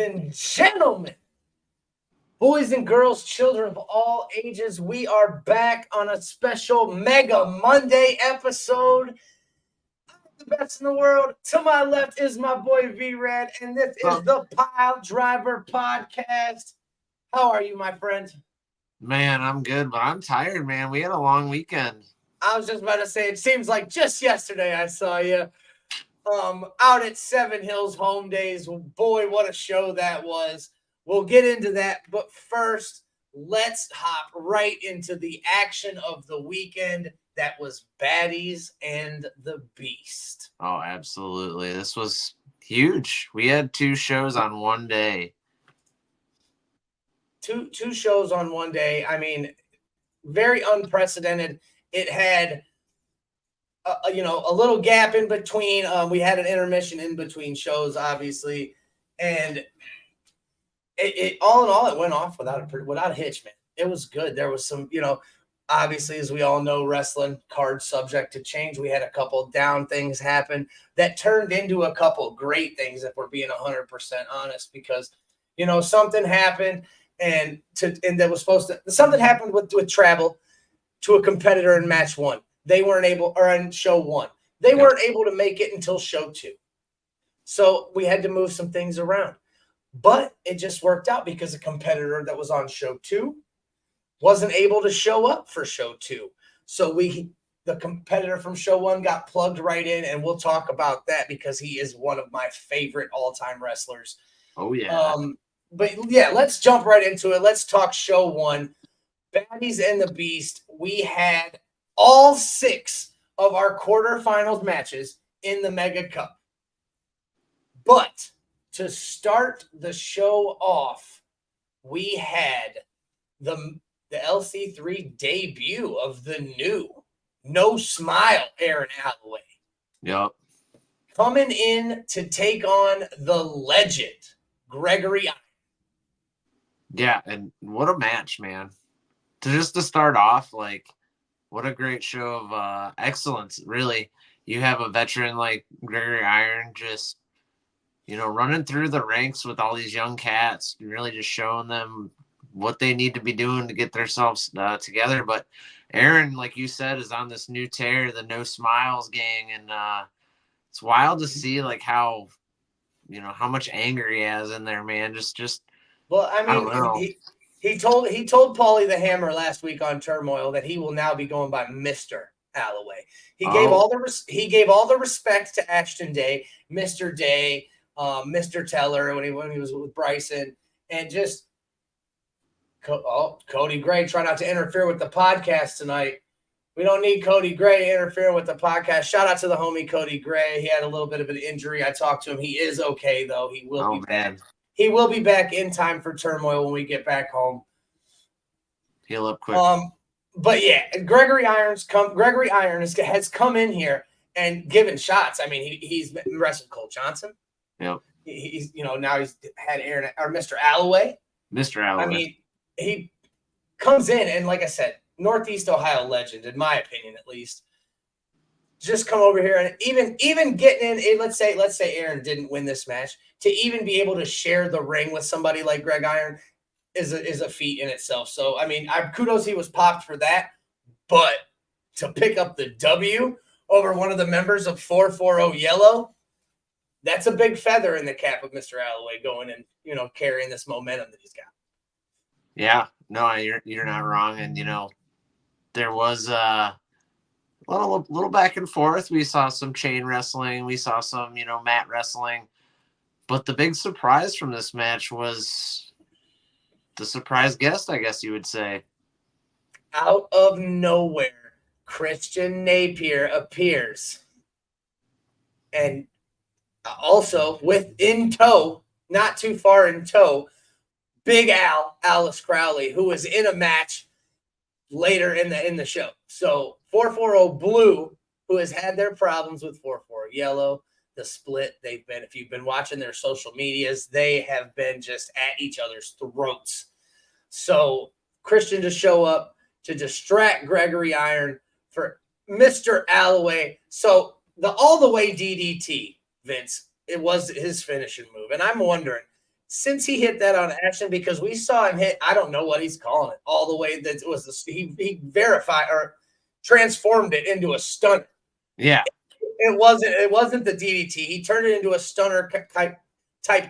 and gentlemen, boys and girls, children of all ages, we are back on a special Mega Monday episode. The best in the world. To my left is my boy V-Red, and this is the Piledriver Podcast. How are you, my friend? Man, I'm good, but I'm tired, man. We had a long weekend. I was just about to say, it seems like just yesterday I saw you out at Seven Hills HomeDays. Boy, what a show that was. We'll get into that, but first, let's hop right into the action of the weekend. That was Baddies and the Beast. Oh, absolutely. This was huge. We had two shows on one day. Two shows on one day. I mean, very unprecedented. It had a little gap in between. We had an intermission in between shows, obviously, and it all in all, it went off without a hitch, man. It was good. There was some, obviously, as we all know, wrestling card subject to change. We had a couple down things happen that turned into a couple great things, if we're being 100% honest, because something happened and that was something happened with travel to a competitor in match one. They weren't able, or in show one, they weren't able to make it until show two. So we had to move some things around. But it just worked out because a competitor that was on show two wasn't able to show up for show two. So the competitor from show one got plugged right in, and we'll talk about that because he is one of my favorite all-time wrestlers. Oh, yeah. But yeah, let's jump right into it. Let's talk show one. Baddies and the Beast. We had all 6 of our quarterfinals matches in the Mega Cup. But to start the show off, we had the LC3 debut of the new No Smile Aaron Alloway. Yep. Coming in to take on the legend, Gregory. Yeah, and what a match, man. To start off, what a great show of excellence, really. You have a veteran like Gregory Iron just running through the ranks with all these young cats, really just showing them what they need to be doing to get themselves together. But Aaron, like you said, is on this new tear, the No Smiles gang, and it's wild to see how much anger he has in there, man. Well, I mean, he told Paulie the Hammer last week on Turmoil that he will now be going by Mr. Alloway. He gave all the respect to Ashton Day, Mr. Day, Mr. Teller when he was with Bryson, and just Cody Gray, try not to interfere with the podcast tonight. We don't need Cody Gray interfering with the podcast. Shout out to the homie Cody Gray. He had a little bit of an injury. I talked to him. He is okay though. He will be back. He will be back in time for Turmoil when we get back home. Heal up quick. But yeah, Gregory Iron has come in here and given shots. I mean, he's wrestled Cole Johnson. Yep. He's now he's had Aaron or Mr. Alloway. Mr. Alloway. I mean, he comes in and, like I said, Northeast Ohio legend, in my opinion, at least. Just come over here and even getting in. Let's say Aaron didn't win this match, to even be able to share the ring with somebody like Greg Iron is a feat in itself. So I mean, kudos, he was popped for that, but to pick up the W over one of the members of 440 Yellow, that's a big feather in the cap of Mr. Alloway going and carrying this momentum that he's got. Yeah, no, you're not wrong, and there was a little back and forth. We saw some chain wrestling, we saw some mat wrestling, but the big surprise from this match was the surprise guest, I guess you would say. Out of nowhere, Christian Napier appears, and also in tow, not too far in tow, Big Alice Crowley, who was in a match later in the show. So 440 Blue, who has had their problems with 440 Yellow, the split. If you've been watching their social medias, they have been just at each other's throats. So Christian to show up to distract Gregory Iron for Mr. Alloway. So the all the way DDT, Vince, it was his finishing move. And I'm wondering, since he hit that on action, because we saw him hit, I don't know what he's calling it, all the way that it was he verified or transformed it into a stunner. Yeah. It wasn't the DDT. He turned it into a stunner type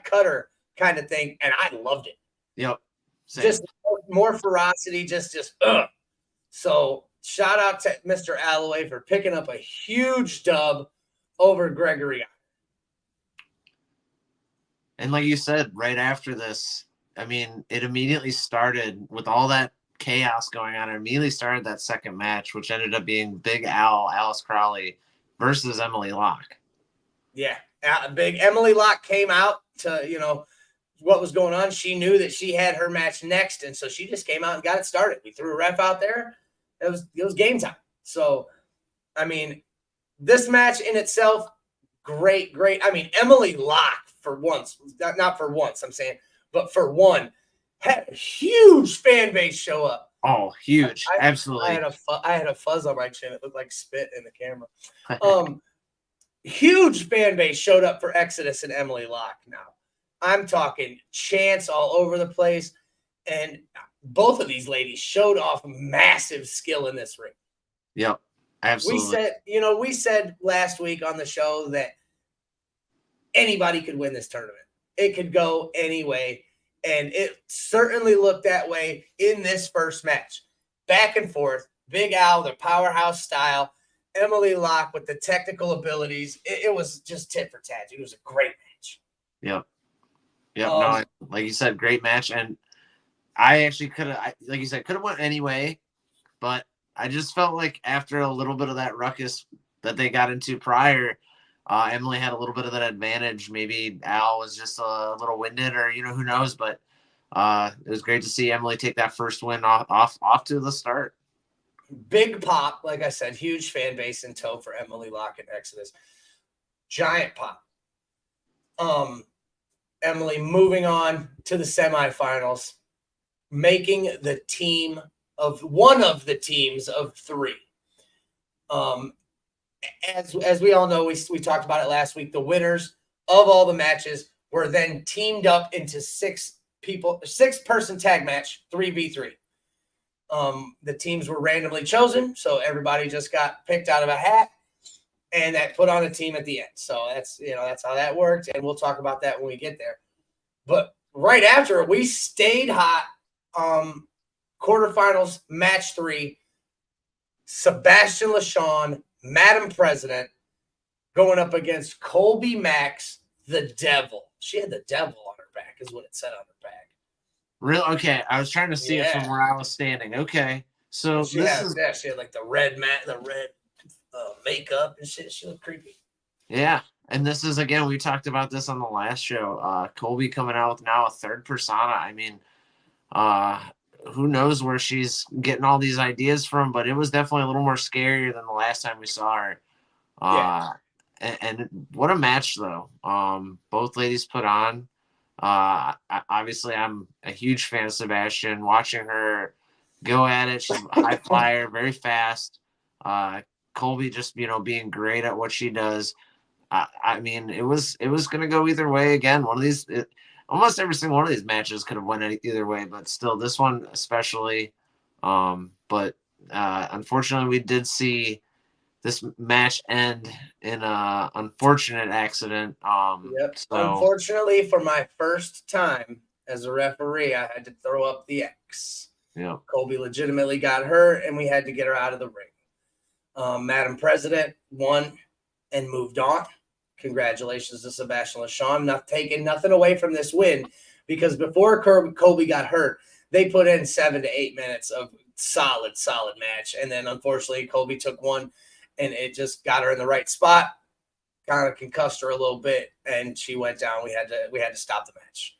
cutter kind of thing, and I loved it. Yep. Same. Just more ferocity, just So shout out to Mr. Alloway for picking up a huge dub over Gregory. And like you said, right after this, I mean, it immediately started with all that chaos going on. It immediately started that second match, which ended up being Big Al, Alice Crowley versus Emily Locke. Yeah. Big Emily Locke came out to, what was going on. She knew that she had her match next, and so she just came out and got it started. We threw a ref out there. It was game time. So, I mean, this match in itself, great. I mean, Emily Locke, for once, not for once, I'm saying, but for one, had a huge fan base show up. Oh, huge. Absolutely. I had a fuzz on my chin. It looked like spit in the camera. Huge fan base showed up for Exodus and Emily Locke now. I'm talking chants all over the place. And both of these ladies showed off massive skill in this ring. Yep. Absolutely. We said last week on the show that anybody could win this tournament. It could go any way. And it certainly looked that way in this first match. Back and forth. Big Al, the powerhouse style. Emily Locke with the technical abilities. It was just tit for tat. It was a great match. Yep. No, like you said, great match. And I actually could have went anyway, but I just felt like after a little bit of that ruckus that they got into prior, Emily had a little bit of that advantage. Maybe Al was just a little winded, or who knows. But it was great to see Emily take that first win off to the start. Big pop, like I said, huge fan base in tow for Emily Locke and Exodus. Giant pop. Emily moving on to the semifinals, making the team of one of the teams of three. As we all know, we talked about it last week. The winners of all the matches were then teamed up into 6-person tag match, 3v3. The teams were randomly chosen, so everybody just got picked out of a hat, and that put on a team at the end. So that's how that worked, and we'll talk about that when we get there. But right after, we stayed hot. Quarterfinals, match 3, Sebastian LaShawn, Madam President, going up against Colby Max, the Devil. She had the devil on her back, is what it said on her back. Really? Okay, I was trying to see it from where I was standing. Okay, so she had like the red makeup and shit. She looked creepy. Yeah, and this is, again, we talked about this on the last show. Colby coming out with now a third persona. I mean, who knows where she's getting all these ideas from, but it was definitely a little more scarier than the last time we saw her. And what a match, though. Both ladies put on. Obviously, I'm a huge fan of Sebastian. Watching her go at it, she's a high flyer, very fast. Colby just being great at what she does. I mean, it was going to go either way. Again, almost every single one of these matches could have went either way, but still, this one especially. But unfortunately, we did see this match end in a unfortunate accident. Yep. So, unfortunately, for my first time as a referee, I had to throw up the X. Yeah. Colby legitimately got hurt, and we had to get her out of the ring. Madam President won and moved on. Congratulations to Sebastian LaShawn. Not taking nothing away from this win, because before Colby got hurt, they put in 7 to 8 minutes of solid match. And then unfortunately, Colby took one, and it just got her in the right spot, kind of concussed her a little bit, and she went down. We had to stop the match.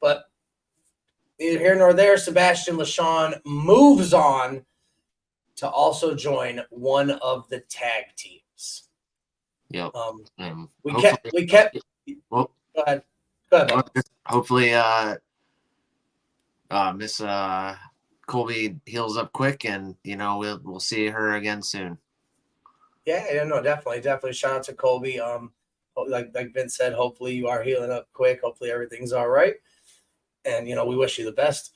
But neither here nor there, Sebastian LaShawn moves on to also join one of the tag teams. Yep. We kept. Well, go ahead. Hopefully, Miss Colby heals up quick, and we'll see her again soon. Yeah, no, definitely. Shout out to Colby. like Vince said, hopefully you are healing up quick. Hopefully everything's all right. And, we wish you the best.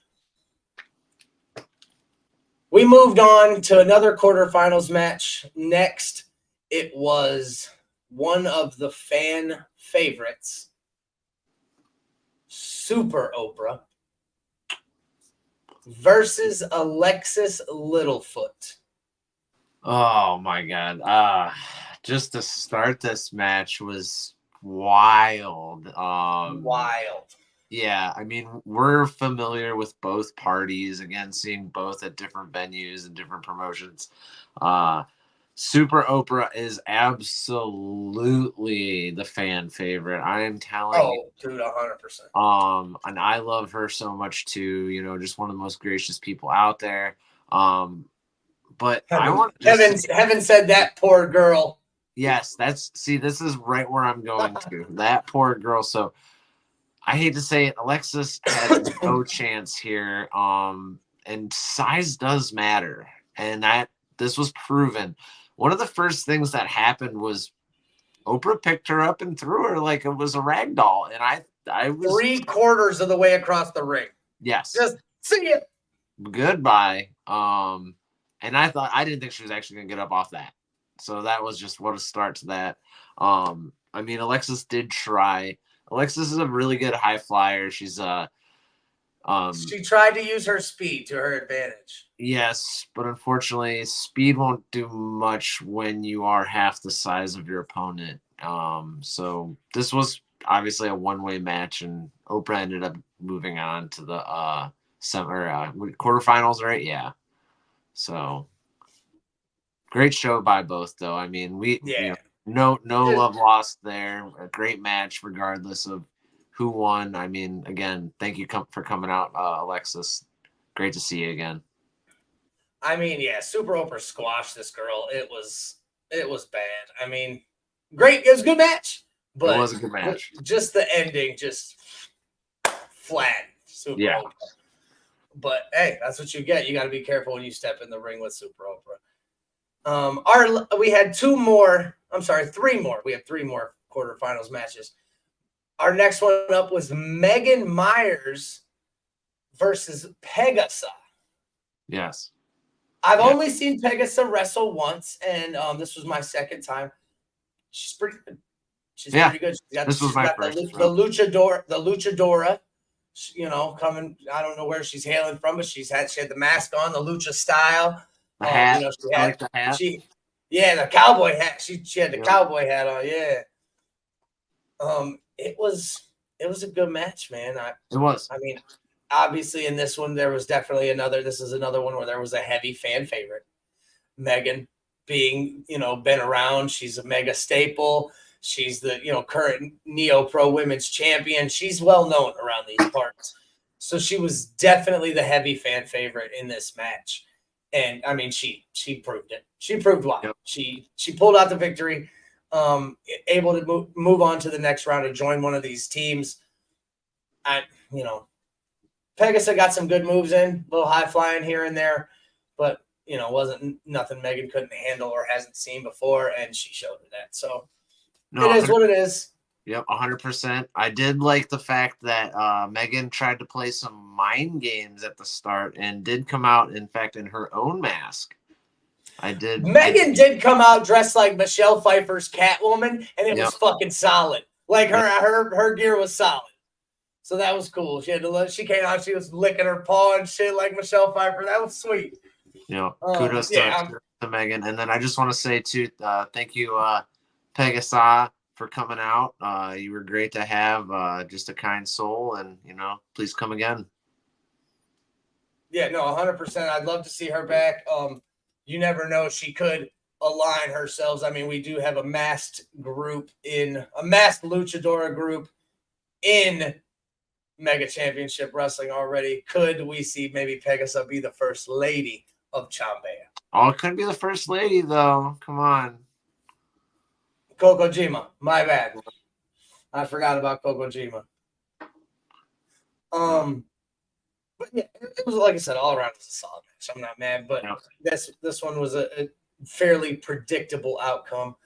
We moved on to another quarterfinals match. Next, it was one of the fan favorites, Super Oprah, versus Alexis Littlefoot. Oh my God. Just to start this match was wild. Wild. Yeah, I mean, we're familiar with both parties, again, seeing both at different venues and different promotions. Super Oprah is absolutely the fan favorite. I am telling you. Oh, dude, 100%. And I love her so much too, just one of the most gracious people out there. But I want to Heaven said that poor girl. Yes, this is right where I'm going to. That poor girl. So I hate to say it, Alexis has no chance here. And size does matter. And this was proven. One of the first things that happened was Oprah picked her up and threw her like it was a rag doll. And I was 3/4 of the way across the ring. Yes. Just see it. Goodbye. And I didn't think she was actually gonna get up off that. So that was just what a start to that. I mean, Alexis did try. Alexis is a really good high flyer. She's she tried to use her speed to her advantage. Yes, but unfortunately, speed won't do much when you are half the size of your opponent. So this was obviously a one-way match, and Oprah ended up moving on to the quarterfinals, right? Yeah. So great show by both, though. I mean, no love lost there. A great match, regardless of who won. I mean, again, thank you for coming out, Alexis. Great to see you again. I mean, yeah, Super Oprah squashed this girl. It was bad. I mean, great. It was a good match, but it was a good match. Just the ending, just flat. Super Oprah. But hey, that's what you get. You got to be careful when you step in the ring with Super Oprah. We had 3 more. We had 3 more quarterfinals matches. Our next one up was Megan Myers versus Pegasa. Yes. I've only seen Pegasa wrestle once, and this was my second time. She's pretty good. She's pretty good. This was my first. The luchadora. Coming. I don't know where she's hailing from, but she had the mask on, the lucha style. The hat. She had the hat. The cowboy hat. She had the cowboy hat on. Yeah. It was a good match, man. It was. I mean, obviously in this one there was definitely this is another one where there was a heavy fan favorite. Megan being, been around, she's a mega staple. She's the, current Neo Pro Women's Champion. She's well known around these parts. So she was definitely the heavy fan favorite in this match. And I mean, she proved it. She proved why. Yep. She pulled out the victory, able to move on to the next round and join one of these teams. Pegasa got some good moves in, a little high flying here and there, but wasn't nothing Megan couldn't handle or hasn't seen before, and she showed her that. So it is what it is. Yep, 100%. I did like the fact that Megan tried to play some mind games at the start and did come out, in fact, in her own mask. Megan did come out dressed like Michelle Pfeiffer's Catwoman, and it was fucking solid. Like her gear was solid. So that was cool. She came out, she was licking her paw and shit like Michelle Pfeiffer. That was sweet. Kudos to Megan. And then I just want to say too, thank you, Pegasa, for coming out. You were great to have, just a kind soul, and please come again. Yeah, no, 100%. I'd love to see her back. You never know, she could align herself. I mean, we do have a masked luchadora group in Mega Championship Wrestling already. Could we see maybe Pegasa be the first lady of Chambea? Oh, it couldn't be the first lady though. Come on. Kokojima, my bad. I forgot about Kokojima. But yeah, it was, like I said, all around it was a solid match. I'm not mad, but this one was a fairly predictable outcome.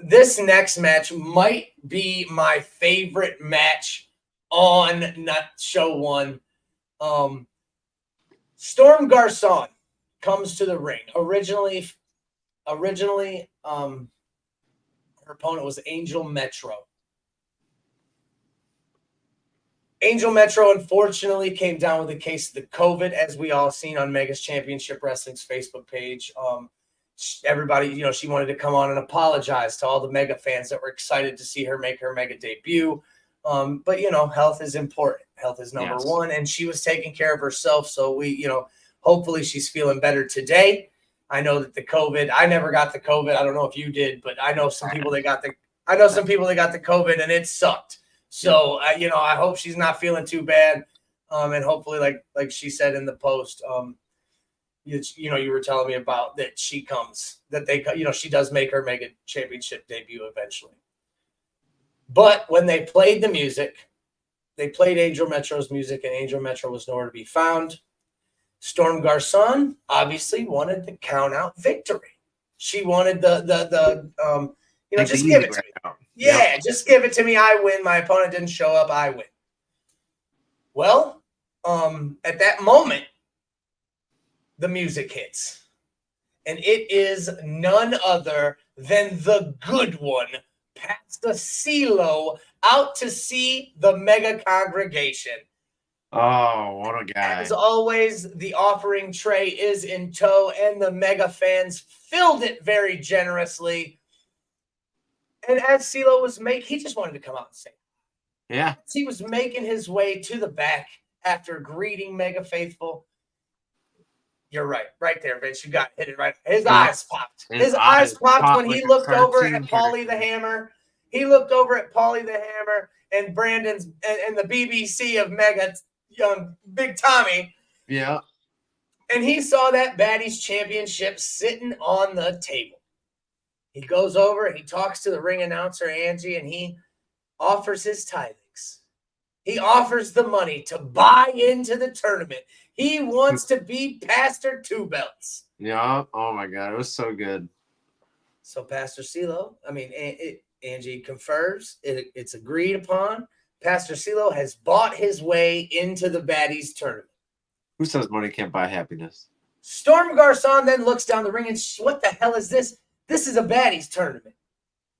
This next match might be my favorite match on not show one. Storm Garcon comes to the ring. Originally, her opponent was Angel Metro. Angel Metro, unfortunately, came down with a case of the COVID, as we all seen on Mega's Championship Wrestling's Facebook page. Everybody, she wanted to come on and apologize to all the Mega fans that were excited to see her make her Mega debut. But, health is important. Health is number one, and she was taking care of herself. So hopefully she's feeling better today. I know that the COVID, I never got the COVID. I don't know if you did, but I know some people that got the COVID and it sucked. So, I hope she's not feeling too bad. And hopefully, like she said in the post, you were telling me about that she does make her Mega Championship debut eventually. But when they played the music, they played Angel Metro's music, and Angel Metro was nowhere to be found. Storm Garcon obviously wanted the count out victory. She wanted just give it to me. Yeah, just give it to me. I win. My opponent didn't show up. I win. Well, at that moment, the music hits. And it is none other than the good one, Pastor CeeLo, out to see the Mega congregation. Oh, what a guy. As always, the offering tray is in tow, and the Mega fans filled it very generously. And as CeeLo was he just wanted to come out and say, yeah. As he was making his way to the back after greeting Mega Faithful. You're right there, Vince. You got hit it right. His eyes popped. His eyes popped when he looked over at Paulie the Hammer. He looked over at Paulie the Hammer and Brandon's and the BBC of Mega, young Big Tommy. Yeah. And he saw that Baddies Championship sitting on the table. He goes over and he talks to the ring announcer, Angie, and he offers his tithings. He offers the money to buy into the tournament. He wants to be Pastor Two Belts. Yeah. Oh, my God. It was so good. So Pastor CeeLo, Angie confers. It's agreed upon. Pastor CeeLo has bought his way into the Baddies tournament. Who says money can't buy happiness? Storm Garcon then looks down the ring and what the hell is this? This is a Baddies tournament.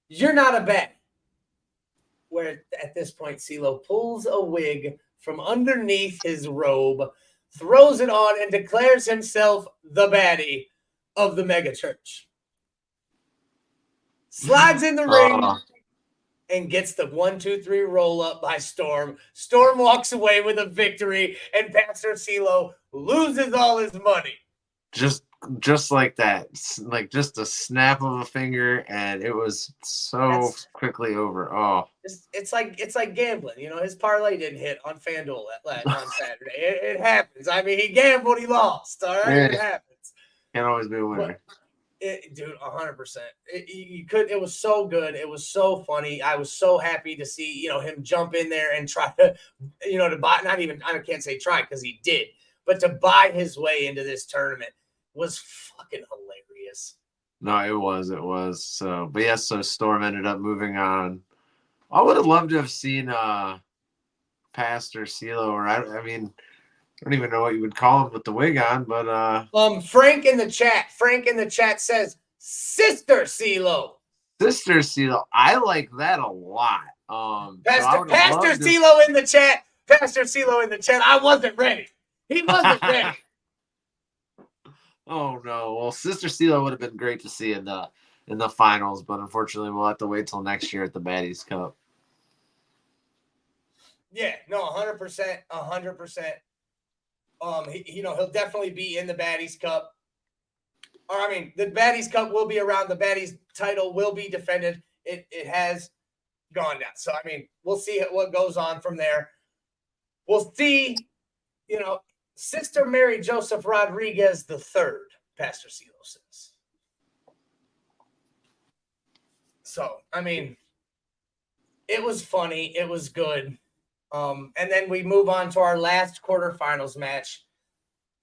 You're not a baddie. Where at this point, CeeLo pulls a wig from underneath his robe, throws it on, and declares himself the baddie of the Mega Church. Slides in the ring and gets the 1, 2, 3 roll up by Storm. Storm walks away with a victory, and Pastor CeeLo loses all his money. Just like that, like just a snap of a finger, and it was quickly over. Oh, it's like gambling. His parlay didn't hit on FanDuel on Saturday. It happens. I mean, he gambled, he lost. All right, it happens. Can't always be a winner. Dude, 100%. It was so good. It was so funny. I was so happy to see him jump in there and try to to buy. Not even I can't say try because he did, but to buy his way into this tournament was fucking hilarious. No, it was. So, but yes, so Storm ended up moving on. I would have loved to have seen Pastor CeeLo, or I don't even know what you would call him with the wig on, but Frank in the chat says Sister CeeLo. Sister CeeLo. I like that a lot. Pastor CeeLo in the chat. Pastor CeeLo in the chat. I wasn't ready. He wasn't ready. Oh no! Well, Sister CeeLo would have been great to see in the finals, but unfortunately, we'll have to wait till next year at the Baddies Cup. Yeah, no, 100%, 100%. He'll definitely be in the Baddies Cup. Or the Baddies Cup will be around. The Baddies title will be defended. It has gone down. So we'll see what goes on from there. We'll see. Sister Mary Joseph Rodriguez III, Pastor CeeLo says. So, it was funny. It was good. And then we move on to our last quarterfinals match.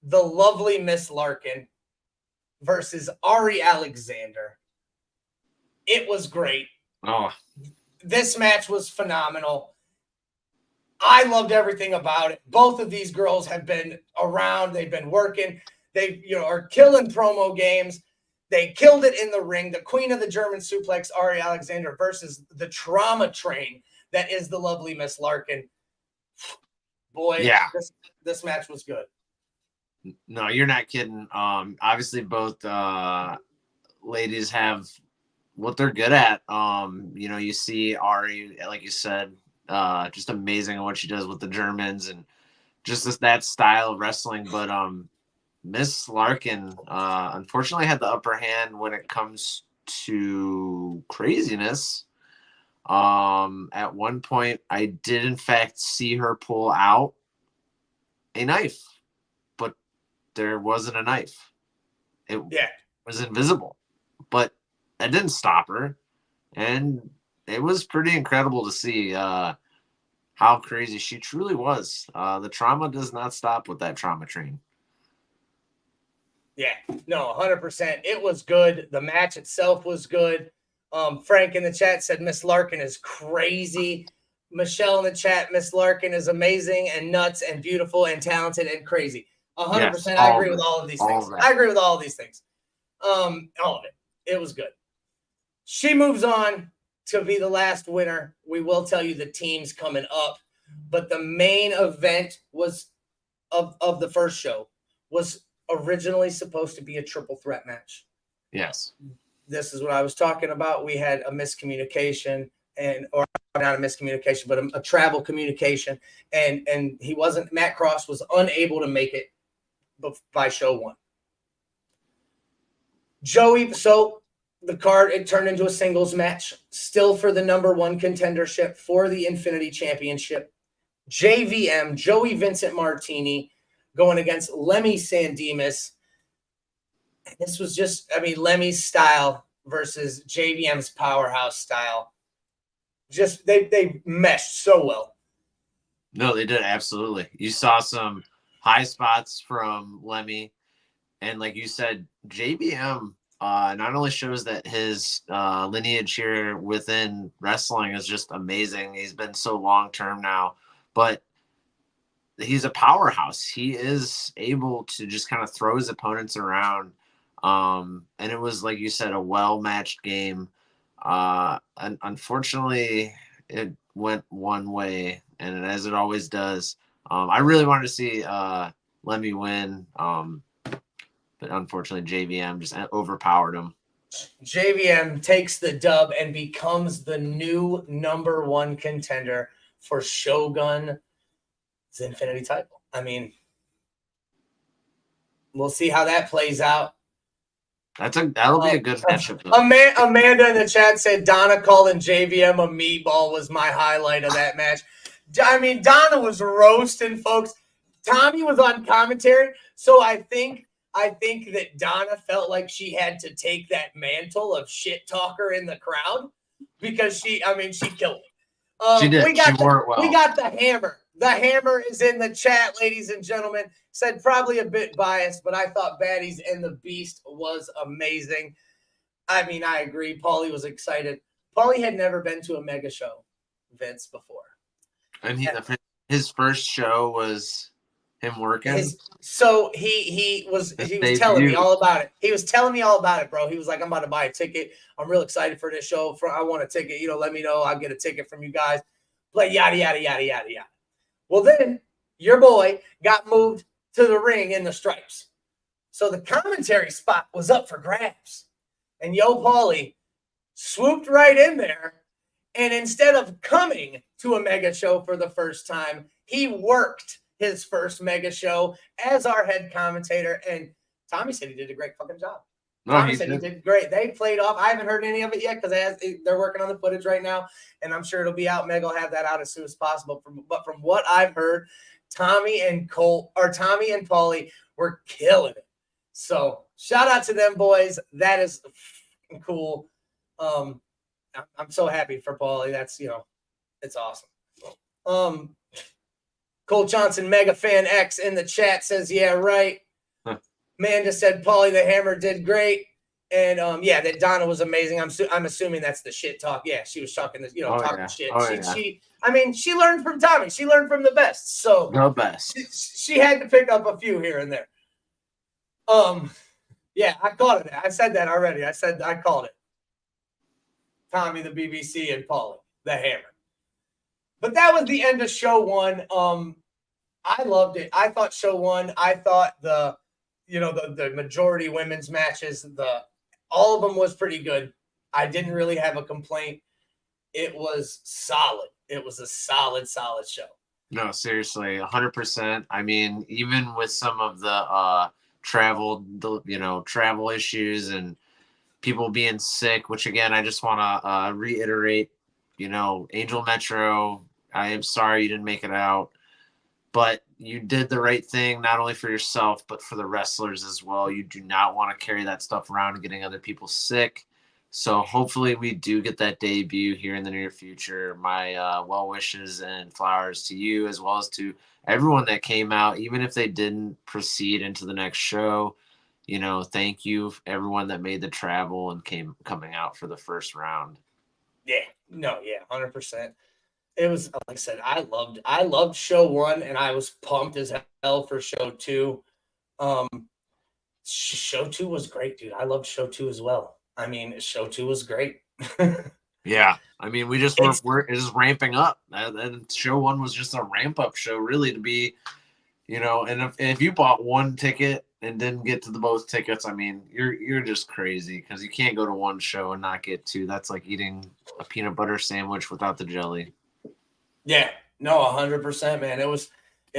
The lovely Miss Larkin versus Ari Alexander It was great. Oh, This match was phenomenal. I loved everything about it. Both of these girls have been around. They've been working. They, are killing promo games. They killed it in the ring. The queen of the German suplex, Ari Alexander, versus the trauma train that is the lovely Miss Larkin. Boy, yeah. This match was good. No, you're not kidding. Obviously both ladies have what they're good at. You see Ari, like you said, just amazing at what she does with the Germans and just that style of wrestling. But Miss Larkin unfortunately had the upper hand when it comes to craziness. At one point, I did in fact see her pull out a knife, but there wasn't a knife. It was invisible, but that didn't stop her. And it was pretty incredible to see how crazy she truly was. The trauma does not stop with that trauma train. Yeah, no, 100%. It was good. The match itself was good. Frank in the chat said Miss Larkin is crazy. Michelle in the chat, Miss Larkin is amazing and nuts and beautiful and talented and crazy. 100%. Yes, I agree with all of these things. I agree with all of these things. All of it. It was good. She moves on to be the last winner. We will tell you the teams coming up, but the main event was of the first show was originally supposed to be a triple threat match. Yes. This is what I was talking about. We had a miscommunication or not a miscommunication, but a travel communication. And Matt Cross was unable to make it by show one. So the card, it turned into a singles match, still for the number one contendership for the Infinity Championship. JVM, Joey Vincent Martini, going against Lemmy Sandemus. This was just, Lemmy's style versus JVM's powerhouse style. Just, they meshed so well. No, they did, absolutely. You saw some high spots from Lemmy. And like you said, JVM not only shows that his lineage here within wrestling is just amazing. He's been so long-term now. But he's a powerhouse. He is able to just kind of throw his opponents around. And it was, like you said, a well-matched game. And unfortunately, it went one way, and as it always does. I really wanted to see Lemmy win, but unfortunately, JVM just overpowered him. JVM takes the dub and becomes the new number one contender for Shogun's Infinity title. We'll see how that plays out. That'll be a good matchup. Amanda in the chat said Donna calling JVM a meatball was my highlight of that match. Donna was roasting folks. Tommy was on commentary, so I think that Donna felt like she had to take that mantle of shit talker in the crowd because she killed it. She did. She wore it well. We got the hammer. The hammer is in the chat, ladies and gentlemen. Said probably a bit biased, but I thought Baddies and the Beast was amazing. I agree. Paulie was excited. Paulie had never been to a mega show, Vince, before. And his first show was him working. He was telling me all about it. He was telling me all about it, bro. He was like, I'm about to buy a ticket. I'm real excited for this show. I want a ticket. Let me know. I'll get a ticket from you guys. Like, yada, yada, yada, yada, yada. Well, then your boy got moved to the ring in the stripes. So the commentary spot was up for grabs. And Paulie swooped right in there. And instead of coming to a mega show for the first time, he worked his first mega show as our head commentator. And Tommy said he did a great fucking job. Tommy said he did great. They played off. I haven't heard any of it yet because they're working on the footage right now. And I'm sure it'll be out. Meg will have that out as soon as possible. But from what I've heard, Tommy and Paulie were killing it. So shout out to them boys. That is cool. I'm so happy for Paulie. That's, it's awesome. Cole Johnson, Mega Fan X in the chat says, yeah, right. Man just said Paulie the Hammer did great. And yeah, that Donna was amazing. I'm assuming that's the shit talk. Yeah, she was talking this, talking shit. I mean, she learned from Tommy. She learned from the best. So the best. She had to pick up a few here and there. Yeah, I called it. I said that already. I called it. Tommy, the BBC, and Paulie, the Hammer. But that was the end of show one. I loved it. I thought show one. I thought the majority women's matches, all of them was pretty good. I didn't really have a complaint. It was solid. It was a solid show. No, seriously, 100%. I mean, even with some of the travel issues and people being sick, which again, I just want to reiterate, Angel Metro, I am sorry you didn't make it out, but you did the right thing, not only for yourself, but for the wrestlers as well. You do not want to carry that stuff around and getting other people sick. So hopefully we do get that debut here in the near future. My well wishes and flowers to you, as well as to everyone that came out, even if they didn't proceed into the next show. Thank you everyone that made the travel and coming out for the first round. Yeah, 100%. It was, like I said, I loved show one, and I was pumped as hell for show two. Show two was great, dude. I loved show two as well. I mean, show two was great. Yeah, I mean, we're just ramping up. And show one was just a ramp up show, really, to be, and if you bought one ticket and didn't get to the both tickets, I mean, you're just crazy, because you can't go to one show and not get two. That's like eating a peanut butter sandwich without the jelly. Yeah, no, 100%, man. It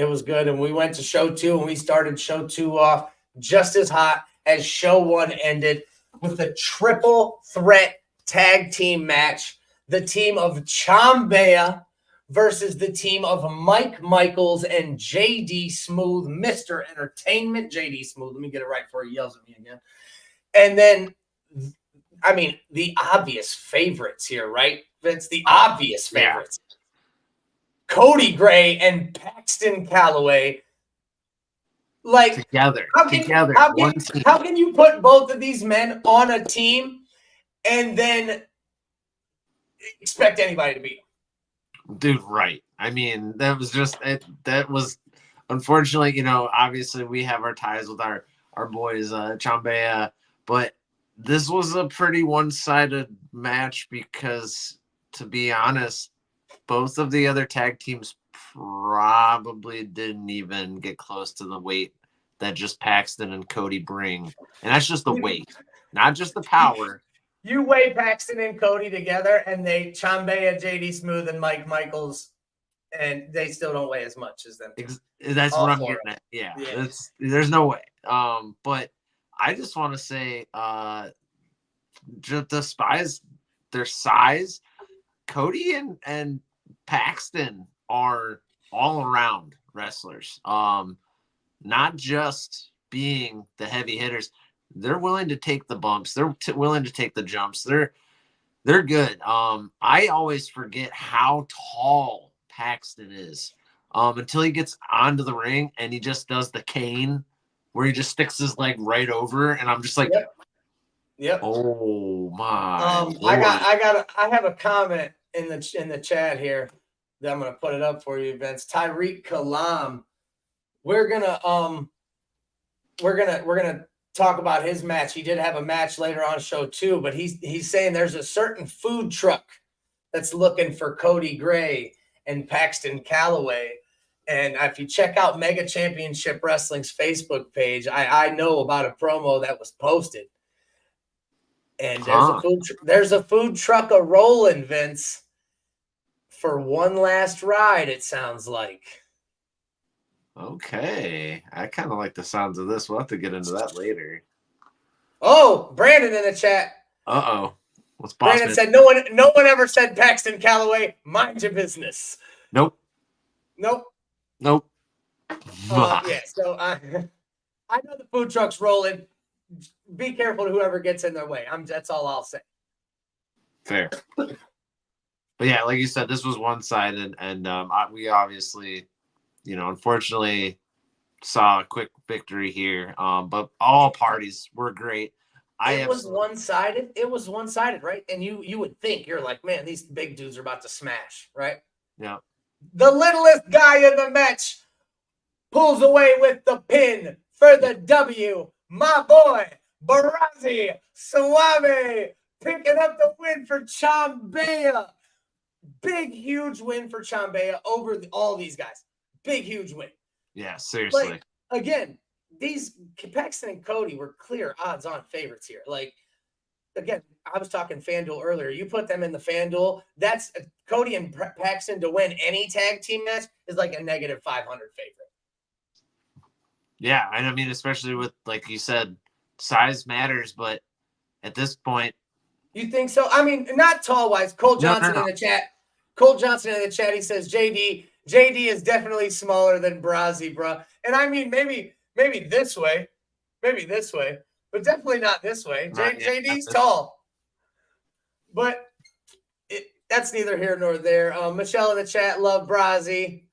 was good, and we went to show two, and we started show two off just as hot as show one ended, with a triple threat tag team match. The team of Chambea versus the team of Mike Michaels and JD Smooth, Mr. Entertainment. JD Smooth, let me get it right before he yells at me again. And then, I mean, the obvious favorites here, right, Vince? The obvious favorites. Yeah. Cody Gray and Paxton Calloway. Like, together. How can you put both of these men on a team and then expect anybody to beat them? Dude, right. I mean, that was just it. That was, unfortunately, obviously we have our ties with our boys, Chambea, but this was a pretty one-sided match because, to be honest, both of the other tag teams probably didn't even get close to the weight that just Paxton and Cody bring. And that's just the weight, not just the power. You weigh Paxton and Cody together, and they Chambea, JD Smooth, and Mike Michaels, and they still don't weigh as much as them. That's what I'm getting at. Yeah. There's no way. But I just want to say, the Spies, their size, Cody and Paxton are all around wrestlers. Not just being the heavy hitters. They're willing to take the bumps. They're willing to take the jumps. They're good. I always forget how tall Paxton is until he gets onto the ring and he just does the cane where he just sticks his leg right over, and I'm just like, yep. Oh my! I have a comment in the chat here that I'm gonna put it up for you, Vince. Tyreek Kalam. We're gonna talk about his match. He did have a match later on show two, but he's saying there's a certain food truck that's looking for Cody Gray and Paxton Calloway. And if you check out Mega Championship Wrestling's Facebook page, I know about a promo that was posted. And there's a food truck a rolling, Vince, for one last ride, it sounds like. Okay. I kind of like the sounds of this. We'll have to get into that later. Oh, Brandon in the chat. Uh-oh. What's Brandon said no one ever said Paxton Calloway, mind your business. Nope. Yeah, so I know the food truck's rolling. Be careful to whoever gets in their way. That's all I'll say. Fair. But yeah, like you said, this was one-sided, and we obviously, unfortunately saw a quick victory here. But all parties were great. It was one-sided. It was one-sided, right? And you would think, you're like, man, these big dudes are about to smash, right? Yeah. The littlest guy in the match pulls away with the pin for the W. My boy, Baddies Suave, picking up the win for Chambea. Big, huge win for Chambea over all these guys. Big, huge win. Yeah, seriously. Like, again, these Paxton and Cody were clear odds-on favorites here. Like, again, I was talking FanDuel earlier. You put them in the FanDuel, that's Cody and Paxton to win any tag team match is like a negative 500 favorite. Yeah, and I mean, especially with, like you said, size matters, but at this point. You think so? I mean, not tall-wise. Cole Johnson in the chat. Cole Johnson in the chat, he says, JD is definitely smaller than Brazzy, bro. And I mean, maybe this way. Maybe this way. But definitely not this way. JD's tall. But that's neither here nor there. Michelle in the chat, love Brazzy.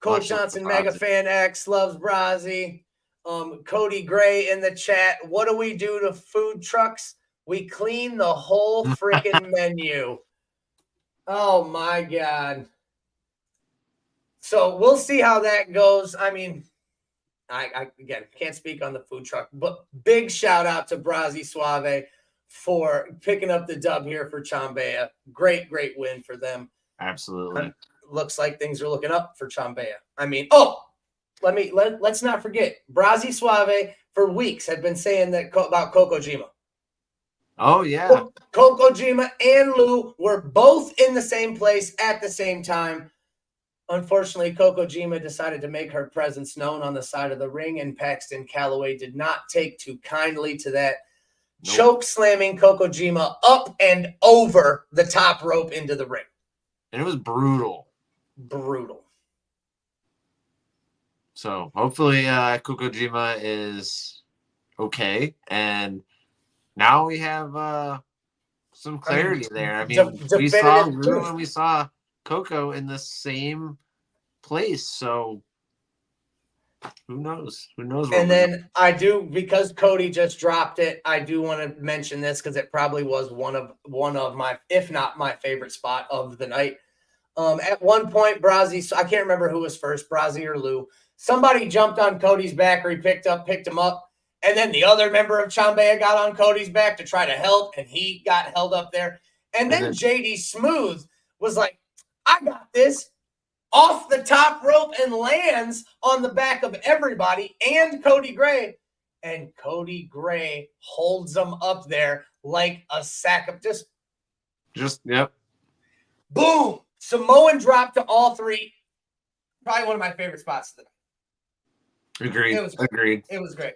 Cole Johnson, Mega Fan X, loves Brazzy. Cody Gray in the chat, what do we do to food trucks? We clean the whole freaking menu. Oh, my God. So we'll see how that goes. I mean, I again, can't speak on the food truck, but big shout out to Brazzy Suave for picking up the dub here for Chambea. Great win for them. Absolutely. Looks like things are looking up for Chambea. I mean, let's not forget, Brazzy Suave for weeks had been saying that about Kokojima. Oh, yeah. Kokojima and Lou were both in the same place at the same time. Unfortunately, Kokojima decided to make her presence known on the side of the ring, and Paxton Calloway did not take too kindly to that. Nope. Choke slamming Kokojima up and over the top rope into the ring. And it was brutal. Brutal. So hopefully Kokojima is okay. And now we have some clarity there. I mean, we saw Lou and we saw Coco in the same place. So who knows? Who knows? And then I do, because Cody just dropped it, I do want to mention this because it probably was one of my, if not my favorite spot of the night. At one point, Brazzy, I can't remember who was first, Brazzy or Lou. Somebody jumped on Cody's back, or he picked him up. And then the other member of Chambea got on Cody's back to try to help, and he got held up there. And then JD Smooth was like, I got this, off the top rope and lands on the back of everybody and Cody Gray. And Cody Gray holds them up there like a sack of yep. Boom. Samoan drop to all three. Probably one of my favorite spots of the night. Agreed. Agreed. It was great.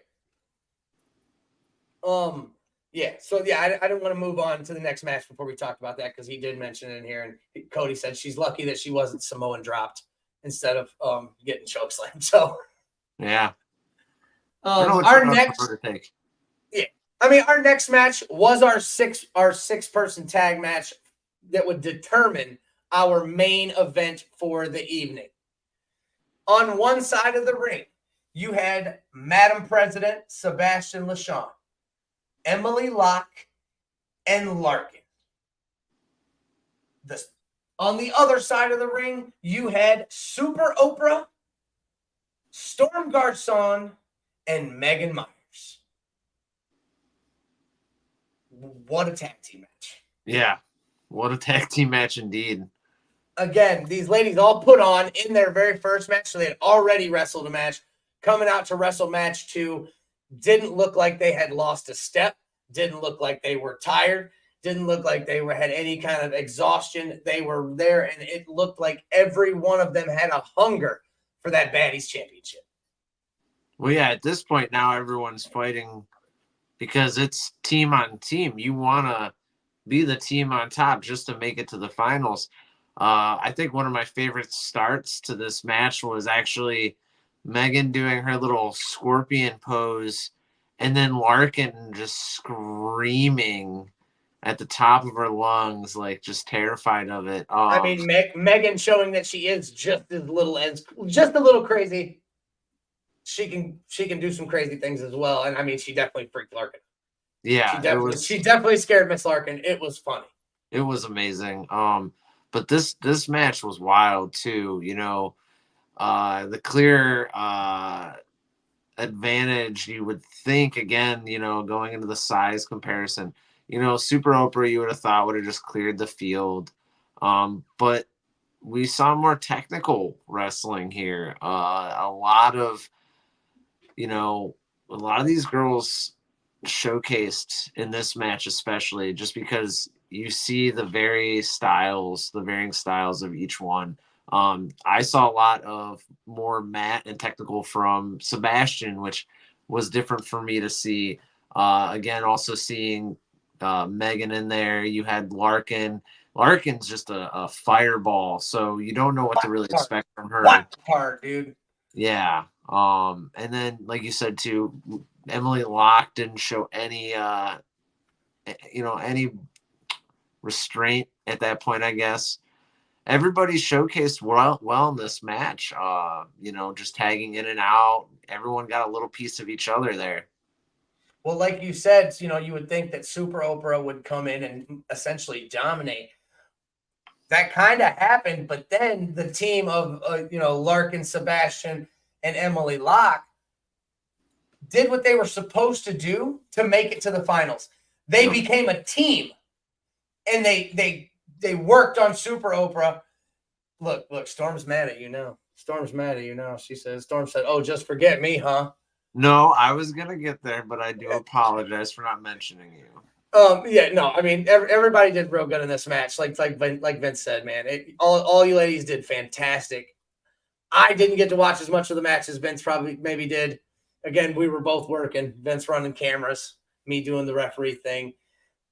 Yeah. So yeah, I didn't want to move on to the next match before we talked about that, because he did mention it in here, and Cody said she's lucky that she wasn't Samoan dropped instead of getting chokeslammed. So yeah. Our next match was our six-person tag match that would determine our main event for the evening. On one side of the ring, you had Madam President Sebastian LaShawn, Emily Locke, and Larkin. On the other side of the ring, you had Super Oprah, Storm Garcon, and Megan Myers. What a tag team match. Yeah, what a tag team match indeed. Again, these ladies all put on in their very first match, so they had already wrestled a match. Coming out to wrestle match 2, didn't look like they had lost a step, didn't look like they were tired, didn't look like they had any kind of exhaustion. They were there, and it looked like every one of them had a hunger for that Baddies Championship. Well, yeah, at this point now everyone's fighting because it's team on team. You want to be the team on top just to make it to the finals. I think one of my favorite starts to this match was actually Megan doing her little scorpion pose, and then Larkin just screaming at the top of her lungs, like just terrified of it. Oh. I mean, Megan showing that she is just a little crazy. She can do some crazy things as well, and I mean, she definitely freaked Larkin. Yeah, She definitely scared Miss Larkin. It was funny. It was amazing. But this match was wild too. The clear advantage you would think again. Going into the size comparison. Super Oprah you would have thought would have just cleared the field. But we saw more technical wrestling here. A lot of these girls showcased in this match, especially just because you see the varying styles of each one. I saw a lot of more mat and technical from Sebastian, which was different for me to see. Again, also seeing Megan in there. You had Larkin. Larkin's just a fireball, so you don't know what to really expect from her. What part, dude? Yeah. And then, like you said too, Emily Locke didn't show any any restraint at that point, I guess. Everybody showcased well in this match. Just tagging in and out. Everyone got a little piece of each other there. Well, like you said, you would think that Super Oprah would come in and essentially dominate. That kind of happened, but then the team of Larkin, Sebastian, and Emily Locke did what they were supposed to do to make it to the finals. They became a team, and they worked on Super Oprah. Look, Storm's mad at you now. Storm's mad at you now. She says, Storm said, "Oh, just forget me, huh?" No, I was gonna get there, but I do apologize for not mentioning you. Yeah, no, I mean everybody did real good in this match. Like Vince said, man, all you ladies did fantastic. I didn't get to watch as much of the match as Vince maybe did. Again, we were both working. Vince running cameras, me doing the referee thing.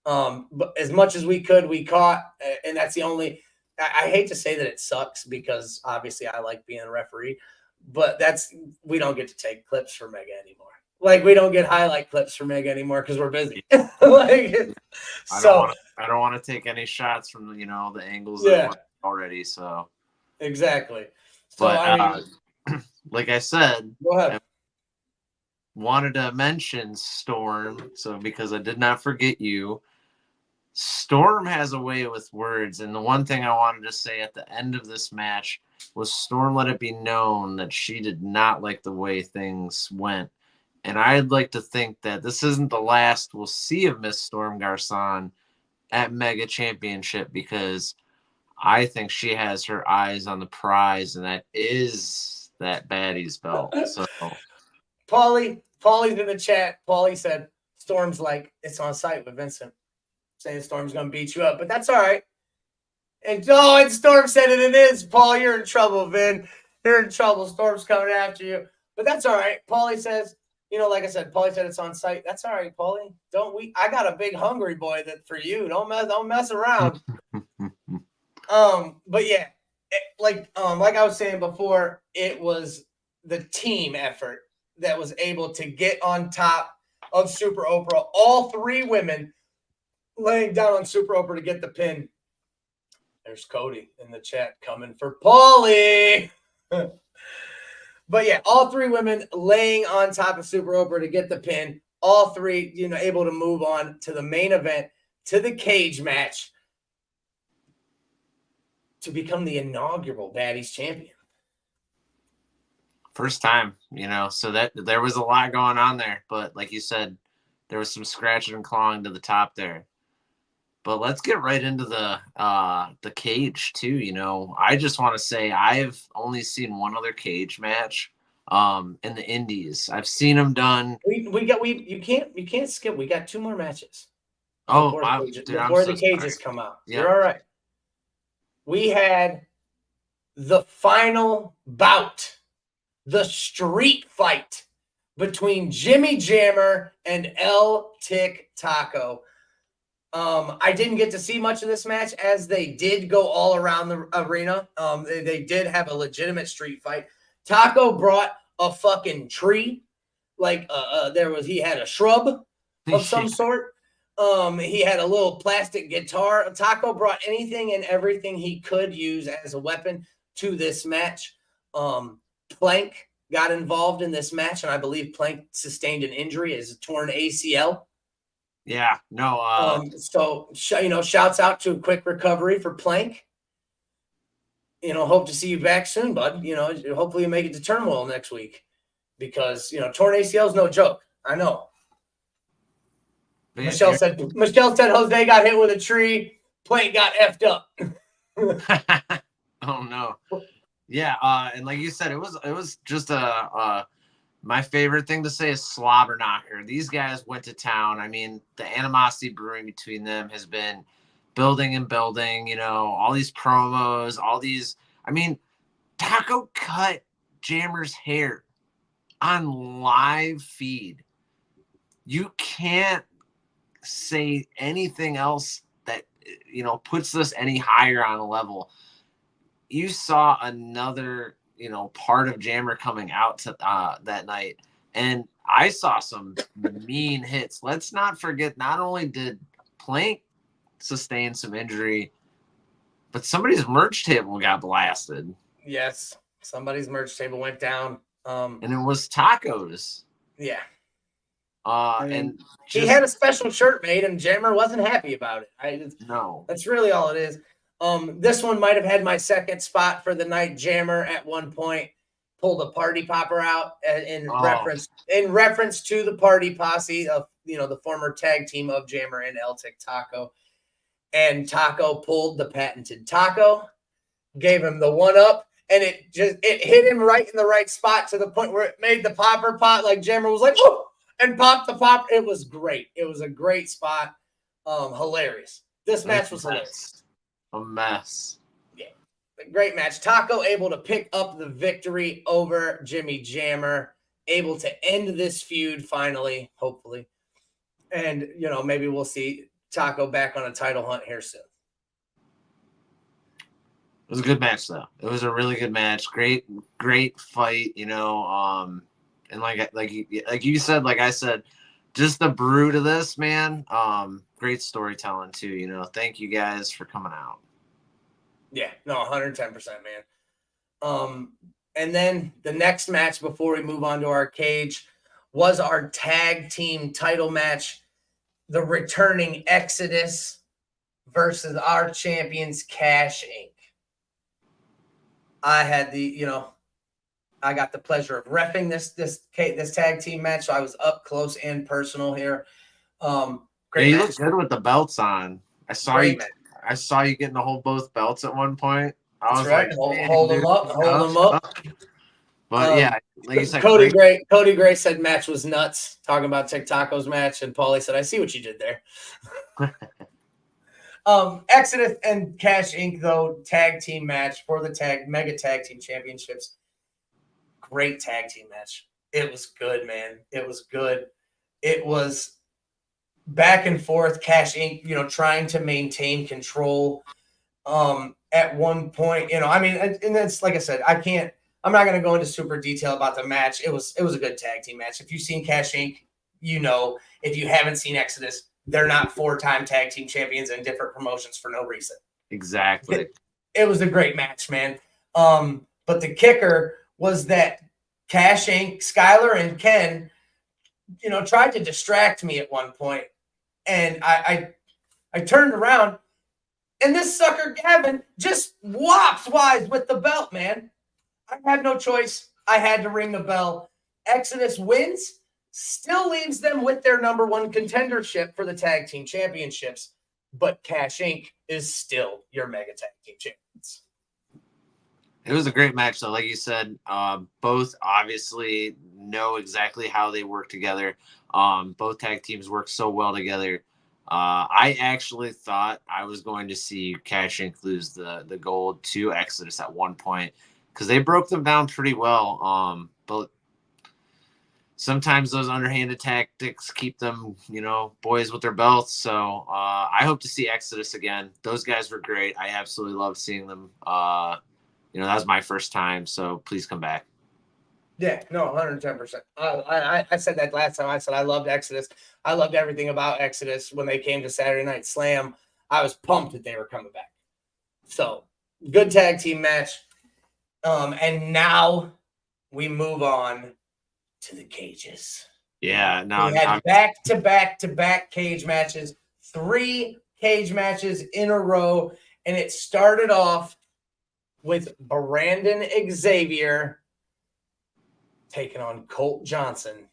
But as much as we could, we caught, and that's the only. I hate to say that it sucks because obviously I like being a referee, but we don't get to take clips for Mega anymore. Like we don't get highlight clips for Mega anymore because we're busy. I don't want to take any shots from the angles that already. So exactly. So but like I said, go ahead. I wanted to mention Storm, so because I did not forget you. Storm has a way with words, and the one thing I wanted to say at the end of this match was Storm let it be known that she did not like the way things went. And I'd like to think that this isn't the last we'll see of Miss Storm Garcon at Mega Championship, because I think she has her eyes on the prize, and that is that Baddies belt. So Paulie's in the chat. Paulie said Storm's like, it's on site with Vincent, saying Storm's gonna beat you up, but that's all right. And Storm said it is. Paul, you're in trouble, Vin. You're in trouble. Storm's coming after you. But that's all right. Paulie says, like I said, Paulie said it's on site. That's all right, Paulie. I got a big hungry boy that for you. Don't mess around. But yeah, like I was saying before, it was the team effort that was able to get on top of Super Oprah. All three women laying down on Super Oprah to get the pin. There's Cody in the chat coming for Paulie. But yeah, all three women laying on top of Super Oprah to get the pin. All three, able to move on to the main event, to the cage match, to become the inaugural Baddies champion. First time, so that there was a lot going on there. But like you said, there was some scratching and clawing to the top there. But let's get right into the cage too. I just want to say I've only seen one other cage match in the Indies. I've seen them done. You can't skip. We got two more matches. Before the cages come out. Yep. You're all right. We had the final bout, the street fight between Jimmy Jammer and El Tic Taco. I didn't get to see much of this match as they did go all around the arena. They did have a legitimate street fight. Taco brought a fucking tree. Like he had a shrub of some sort. He had a little plastic guitar. Taco brought anything and everything he could use as a weapon to this match. Plank got involved in this match, and I believe Plank sustained an injury as a torn ACL. Yeah, no. So shouts out to a quick recovery for Plank. Hope to see you back soon, bud. Hopefully you make it to turmoil next week because torn ACL is no joke. I know. Man, Michelle said Jose got hit with a tree. Plank got effed up. Oh no. Yeah, and like you said, it was just my favorite thing to say is slobber knocker. These guys went to town. I mean, the animosity brewing between them has been building and building, all these promos, all these. I mean, Taco cut Jammer's hair on live feed. You can't say anything else that, puts this any higher on a level. You saw another, part of Jammer coming out to that night. And I saw some mean hits. Let's not forget, not only did Plank sustain some injury, but somebody's merch table got blasted. Yes, somebody's merch table went down. And it was Tacos. Yeah. And he had a special shirt made, and Jammer wasn't happy about it. No. That's really all it is. This one might have had my second spot for the night. Jammer at one point pulled a party popper out in reference to the party posse of the former tag team of Jammer and El Tic Taco. And Taco pulled the patented taco, gave him the one up, and it hit him right in the right spot to the point where it made the popper pop. Like Jammer was like, oh, and popped the pop. It was great. It was a great spot. Hilarious. This match was hilarious. A mess. Yeah. A great match. Taco able to pick up the victory over Jimmy Jammer, able to end this feud finally, hopefully. And, maybe we'll see Taco back on a title hunt here soon. It was a good match, though. It was a really good match. Great fight, and like you said, like I said, just the brood of this, man. Great storytelling too. Thank you guys for coming out. Yeah, no, 110%, man. And then the next match before we move on to our cage was our tag team title match. The returning Exodus versus our champions, Cash Inc. I had I got the pleasure of reffing this tag team match, so I was up close and personal here. Great you match. look good with the belts on. I saw you getting to hold both belts at one point. I was right. Like, hold them up. But yeah, like you said, Cody Gray said match was nuts, talking about TikToko's match, and Paulie said, I see what you did there. Exodus and Cash Inc. though, tag team match for the Mega Tag Team Championships. Great tag team match. It was good, man. It was good. It was back and forth. Cash Inc., trying to maintain control. At one point, and that's like I said, I'm not going to go into super detail about the match. It was a good tag team match. If you've seen Cash Inc., if you haven't seen Exodus, they're not 4-time tag team champions in different promotions for no reason. Exactly. It was a great match, man. But the kicker was that Cash Inc., Skylar and Ken, tried to distract me at one point. And I turned around, and this sucker Gavin just whops Wise with the belt, man. I had no choice. I had to ring the bell. Exodus wins, still leaves them with their number one contendership for the tag team championships. But Cash Inc. is still your Mega Tag Team champions. It was a great match, though. Like you said, both obviously know exactly how they work together. Both tag teams work so well together. I actually thought I was going to see Cash Inc. lose the gold to Exodus at one point because they broke them down pretty well. But sometimes those underhanded tactics keep them, boys with their belts. So I hope to see Exodus again. Those guys were great. I absolutely loved seeing them. That was my first time, so please come back. Yeah, no, 110%. I said that last time. I said I loved Exodus. I loved everything about Exodus when they came to Saturday Night Slam. I was pumped that they were coming back. So, good tag team match. And now we move on to the cages. Yeah, no, He had back-to-back-to-back cage matches, 3 cage matches in a row, and it started off with Brandon Xavier taking on Colt Johnson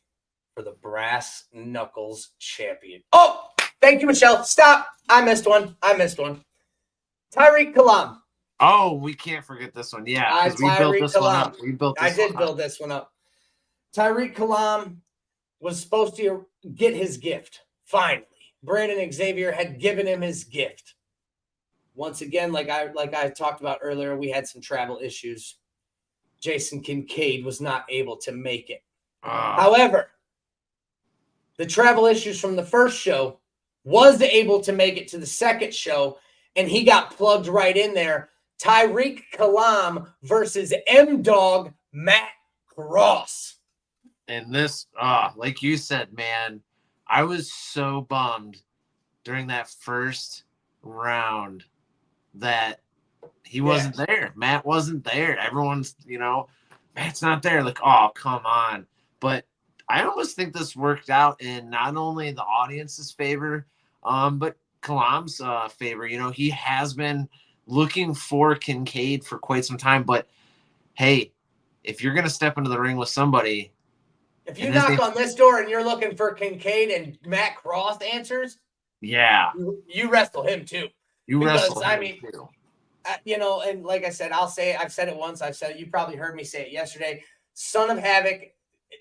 for the Brass Knuckles champion. Oh, thank you, Michelle. Stop. I missed one. Tyreek Kalam. Oh, we can't forget this one. Yeah, because we built this one up. I did build this one up. Tyreek Kalam was supposed to get his gift. Finally, Brandon Xavier had given him his gift. Once again, like I talked about earlier, we had some travel issues. Jason Kincaid was not able to make it. However, the travel issues from the first show was able to make it to the second show, and he got plugged right in there. Tyreek Kalam versus M-Dog Matt Cross. And this, like you said, man, I was so bummed during that first round that he wasn't there. Matt wasn't there. Everyone's, Matt's not there. Like, oh, come on. But I almost think this worked out in not only the audience's favor, but Kalam's favor. He has been looking for Kincaid for quite some time. But, hey, if you're going to step into the ring with somebody, if you knock on this door and you're looking for Kincaid and Matt Cross answers, yeah, you wrestle him too. Too. And like I said, I've said it once. I've said it. You probably heard me say it yesterday. Son of Havoc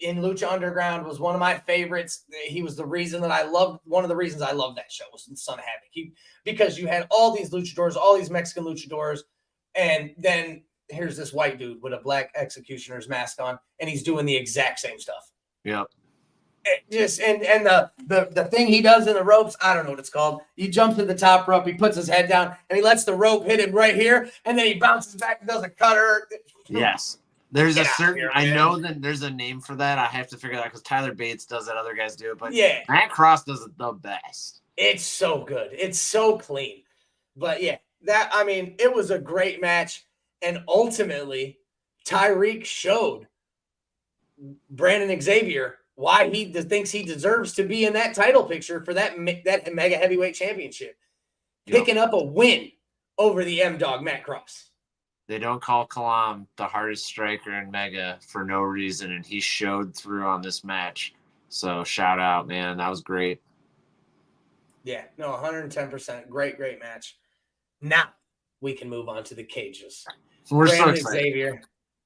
in Lucha Underground was one of my favorites. He was the reason that one of the reasons I loved that show was Son of Havoc. Because you had all these luchadors, all these Mexican luchadors, and then here's this white dude with a black executioner's mask on, and he's doing the exact same stuff. Yep. And the thing he does in the ropes, I don't know what it's called. He jumps to the top rope, he puts his head down, and he lets the rope hit him right here, and then he bounces back and does a cutter. Yes. There's a certain, I know that there's a name for that. I have to figure that out because Tyler Bates does it, other guys do it, but yeah, Matt Cross does it the best. It's so good. It's so clean. But yeah, it was a great match, and ultimately, Tyreek showed Brandon Xavier why he thinks he deserves to be in that title picture for that mega heavyweight championship. Picking up a win over the M-Dog, Matt Cross. They don't call Kalam the hardest striker in Mega for no reason, and he showed through on this match. So shout out, man. That was great. Yeah, no, 110%. Great match. Now we can move on to the cages. We're so excited.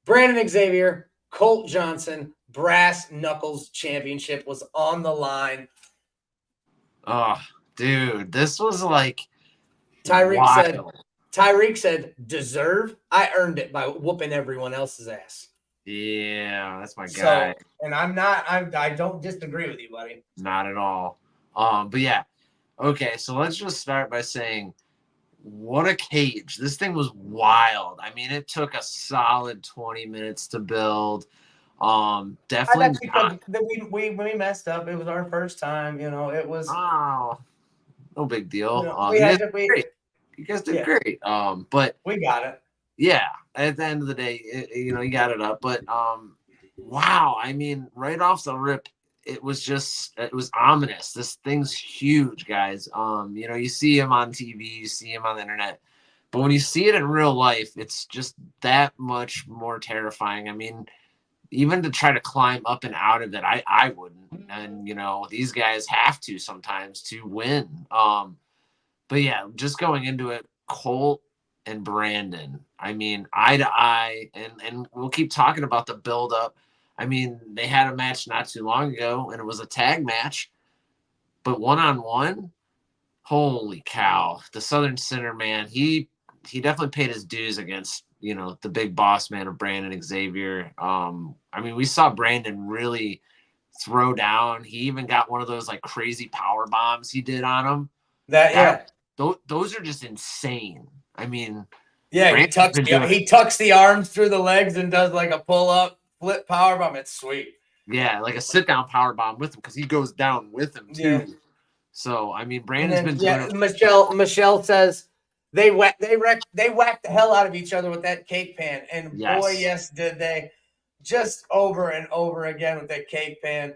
Brandon Xavier, Colt Johnson, Brass Knuckles Championship was on the line. Oh, dude, this was like Tyreek said, deserve. I earned it by whooping everyone else's ass. Yeah, that's my guy. And I don't disagree with you, buddy. Not at all. But yeah. Okay, so let's just start by saying, what a cage. This thing was wild. I mean, it took a solid 20 minutes to build. Definitely we messed up. It was our first time, it was no big deal. You guys did great. But we got it. Yeah, at the end of the day, you got it up. But wow, I mean, right off the rip, it was ominous. This thing's huge, guys. You see him on TV, you see him on the internet, but when you see it in real life, it's just that much more terrifying. I mean, even to try to climb up and out of it, I wouldn't. And these guys have to sometimes to win. But yeah, just going into it, Colt and Brandon, I mean, eye to eye, and we'll keep talking about the build up. I mean, they had a match not too long ago, and it was a tag match, but one-on-one, holy cow. The Southern Center, man, he definitely paid his dues against, the big boss man of Brandon Xavier. I mean, we saw Brandon really throw down. He even got one of those, like, crazy power bombs he did on him. Those are just insane. I mean, yeah, he tucks the arms through the legs and does like a pull-up flip power bomb. It's sweet. Yeah, like a sit-down power bomb with him because he goes down with him too. Yeah. So I mean, Brandon's been doing it. Michelle says they whacked the hell out of each other with that cake pan, and boy, yes, did they! Just over and over again with that cake pan.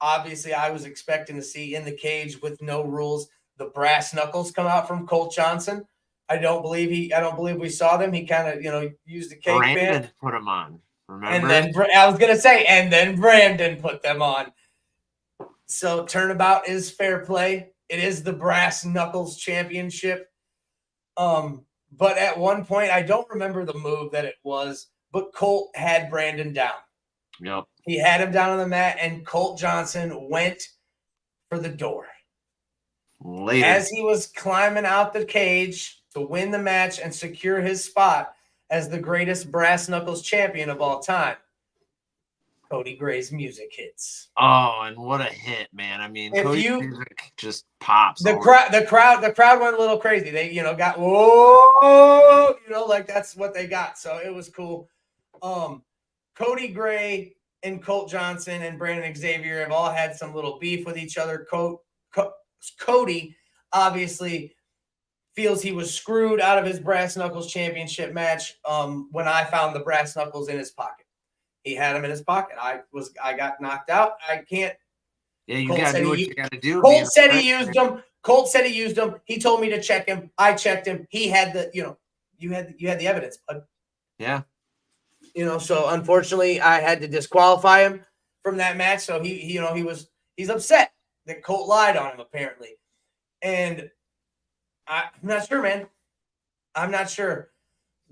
Obviously I was expecting to see in the cage with no rules the brass knuckles come out from Colt Johnson. I don't believe we saw them. He kind of, used the cake Brandon band. put them on. Remember? And then I was going to say, and then Brandon put them on. So turnabout is fair play. It is the brass knuckles championship. But at one point, I don't remember the move that it was, but Colt had Brandon down. Yep. He had him down on the mat, and Colt Johnson went for the door. Later. As he was climbing out the cage to win the match and secure his spot as the greatest brass knuckles champion of all time, Cody Gray's music hits. Oh, and what a hit, man. I mean, Cody's music just pops. The crowd went a little crazy. They, got, whoa, like that's what they got. So it was cool. Cody Gray and Colt Johnson and Brandon Xavier have all had some little beef with each other. Cody obviously feels he was screwed out of his brass knuckles championship match when I found the brass knuckles in his pocket. He had them in his pocket. I got knocked out. I can't. Yeah, you got to do what you got to do. Colt said he used them. He told me to check him. I checked him. He had the, you had the evidence. But, yeah. So unfortunately I had to disqualify him from that match. So he's upset that Colt lied on him apparently. And I'm not sure, man. I'm not sure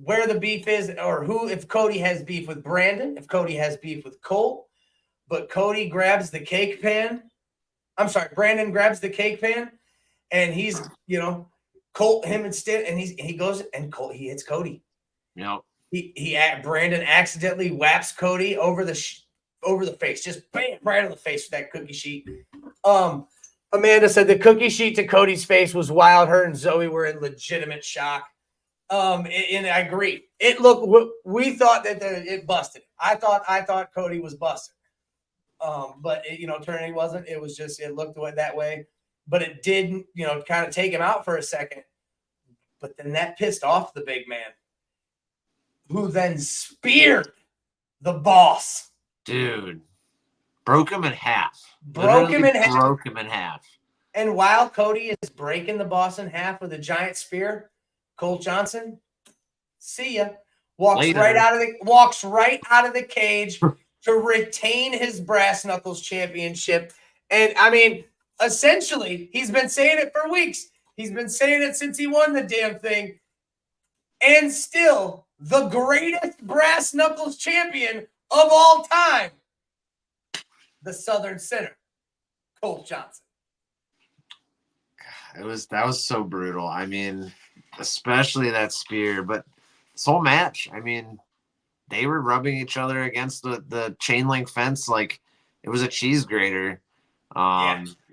where the beef is or if Cody has beef with Brandon, if Cody has beef with Colt, but Cody grabs the cake pan. Brandon grabs the cake pan and he's, Colt him instead. And he goes and Colt, he hits Cody. Yep. Brandon accidentally whaps Cody over the face, just bam, right on the face with that cookie sheet. Amanda said the cookie sheet to Cody's face was wild. Her and Zoe were in legitimate shock. And I agree. We thought that it busted. I thought Cody was busted. But turning he wasn't. It was just, it looked that way, but it didn't, kind of take him out for a second. But then that pissed off the big man, who then speared the boss. Dude, broke him in half. Broke him in half. And while Cody is breaking the boss in half with a giant spear, Colt Johnson, see ya, walks right out of the cage to retain his brass knuckles championship. And I mean, essentially, he's been saying it for weeks. He's been saying it since he won the damn thing. And still, the greatest brass knuckles champion of all time, the Southern Sinner, Colt Johnson. That was so brutal. I mean, especially that spear, but this whole match, I mean, they were rubbing each other against the chain link fence like it was a cheese grater.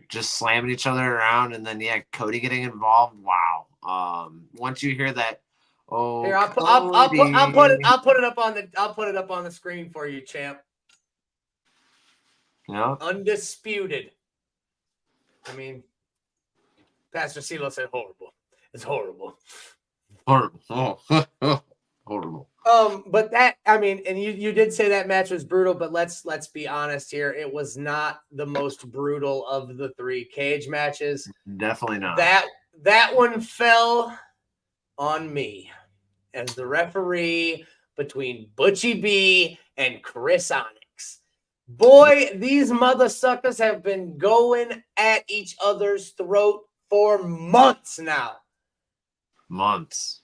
Just slamming each other around, and then Cody getting involved. Wow. Once you hear that, here, I'll put it up on the screen for you, champ. Yeah. Undisputed. I mean, Pastor CeeLo said horrible. It's horrible. Horrible. Horrible. But that, I mean, and you did say that match was brutal, but let's be honest here. It was not the most brutal of the three cage matches. Definitely not. That one fell on me as the referee between Butchie B and Chris Onyx. Boy, these mother suckers have been going at each other's throat for months now. Months.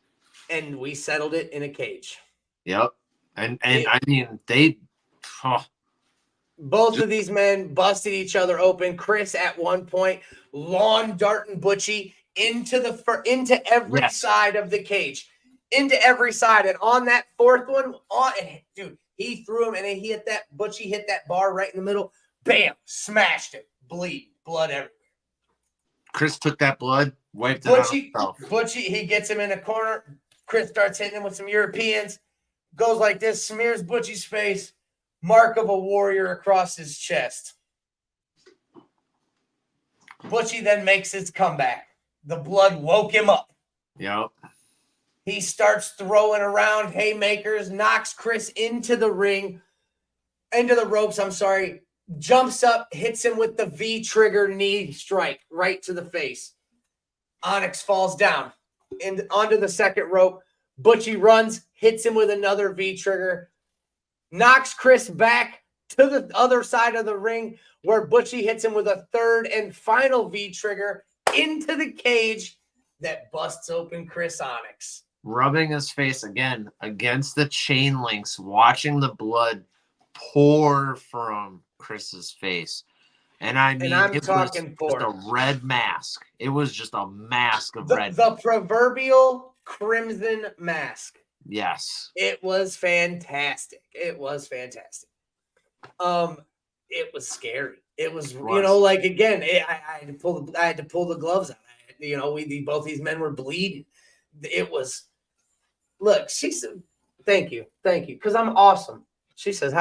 And we settled it in a cage. Yep. And I mean, both of these men busted each other open. Chris at one point lawn darting Butchie into every side of the cage. Into every side. And on that fourth one, dude, he threw him and he hit that Butchie hit that bar right in the middle. Bam, smashed it. Blood everywhere. Chris took that blood, wiped it out himself. Butchie, he gets him in a corner. Chris starts hitting him with some Europeans. Goes like this, smears Butchie's face. Mark of a warrior across his chest. Butchie then makes his comeback. The blood woke him up. Yep. He starts throwing around haymakers, knocks Chris into the ring. into the ropes, I'm sorry, jumps up, hits him with the V-trigger knee strike right to the face. Onyx falls down and onto the second rope. Butchie runs, hits him with another V-trigger, knocks Chris back to the other side of the ring where Butchie hits him with a third and final V-trigger into the cage that busts open Chris Onyx. Rubbing his face again against the chain links, watching the blood pour from Chris's face. And I mean, I'm it talking was just a red mask. It was just a mask of red. The proverbial crimson mask. Yes. It was fantastic. It was fantastic. It was scary. It was, like, again, I had to pull the gloves out. Both these men were bleeding. It was, look, she said, thank you. Because I'm awesome. She says,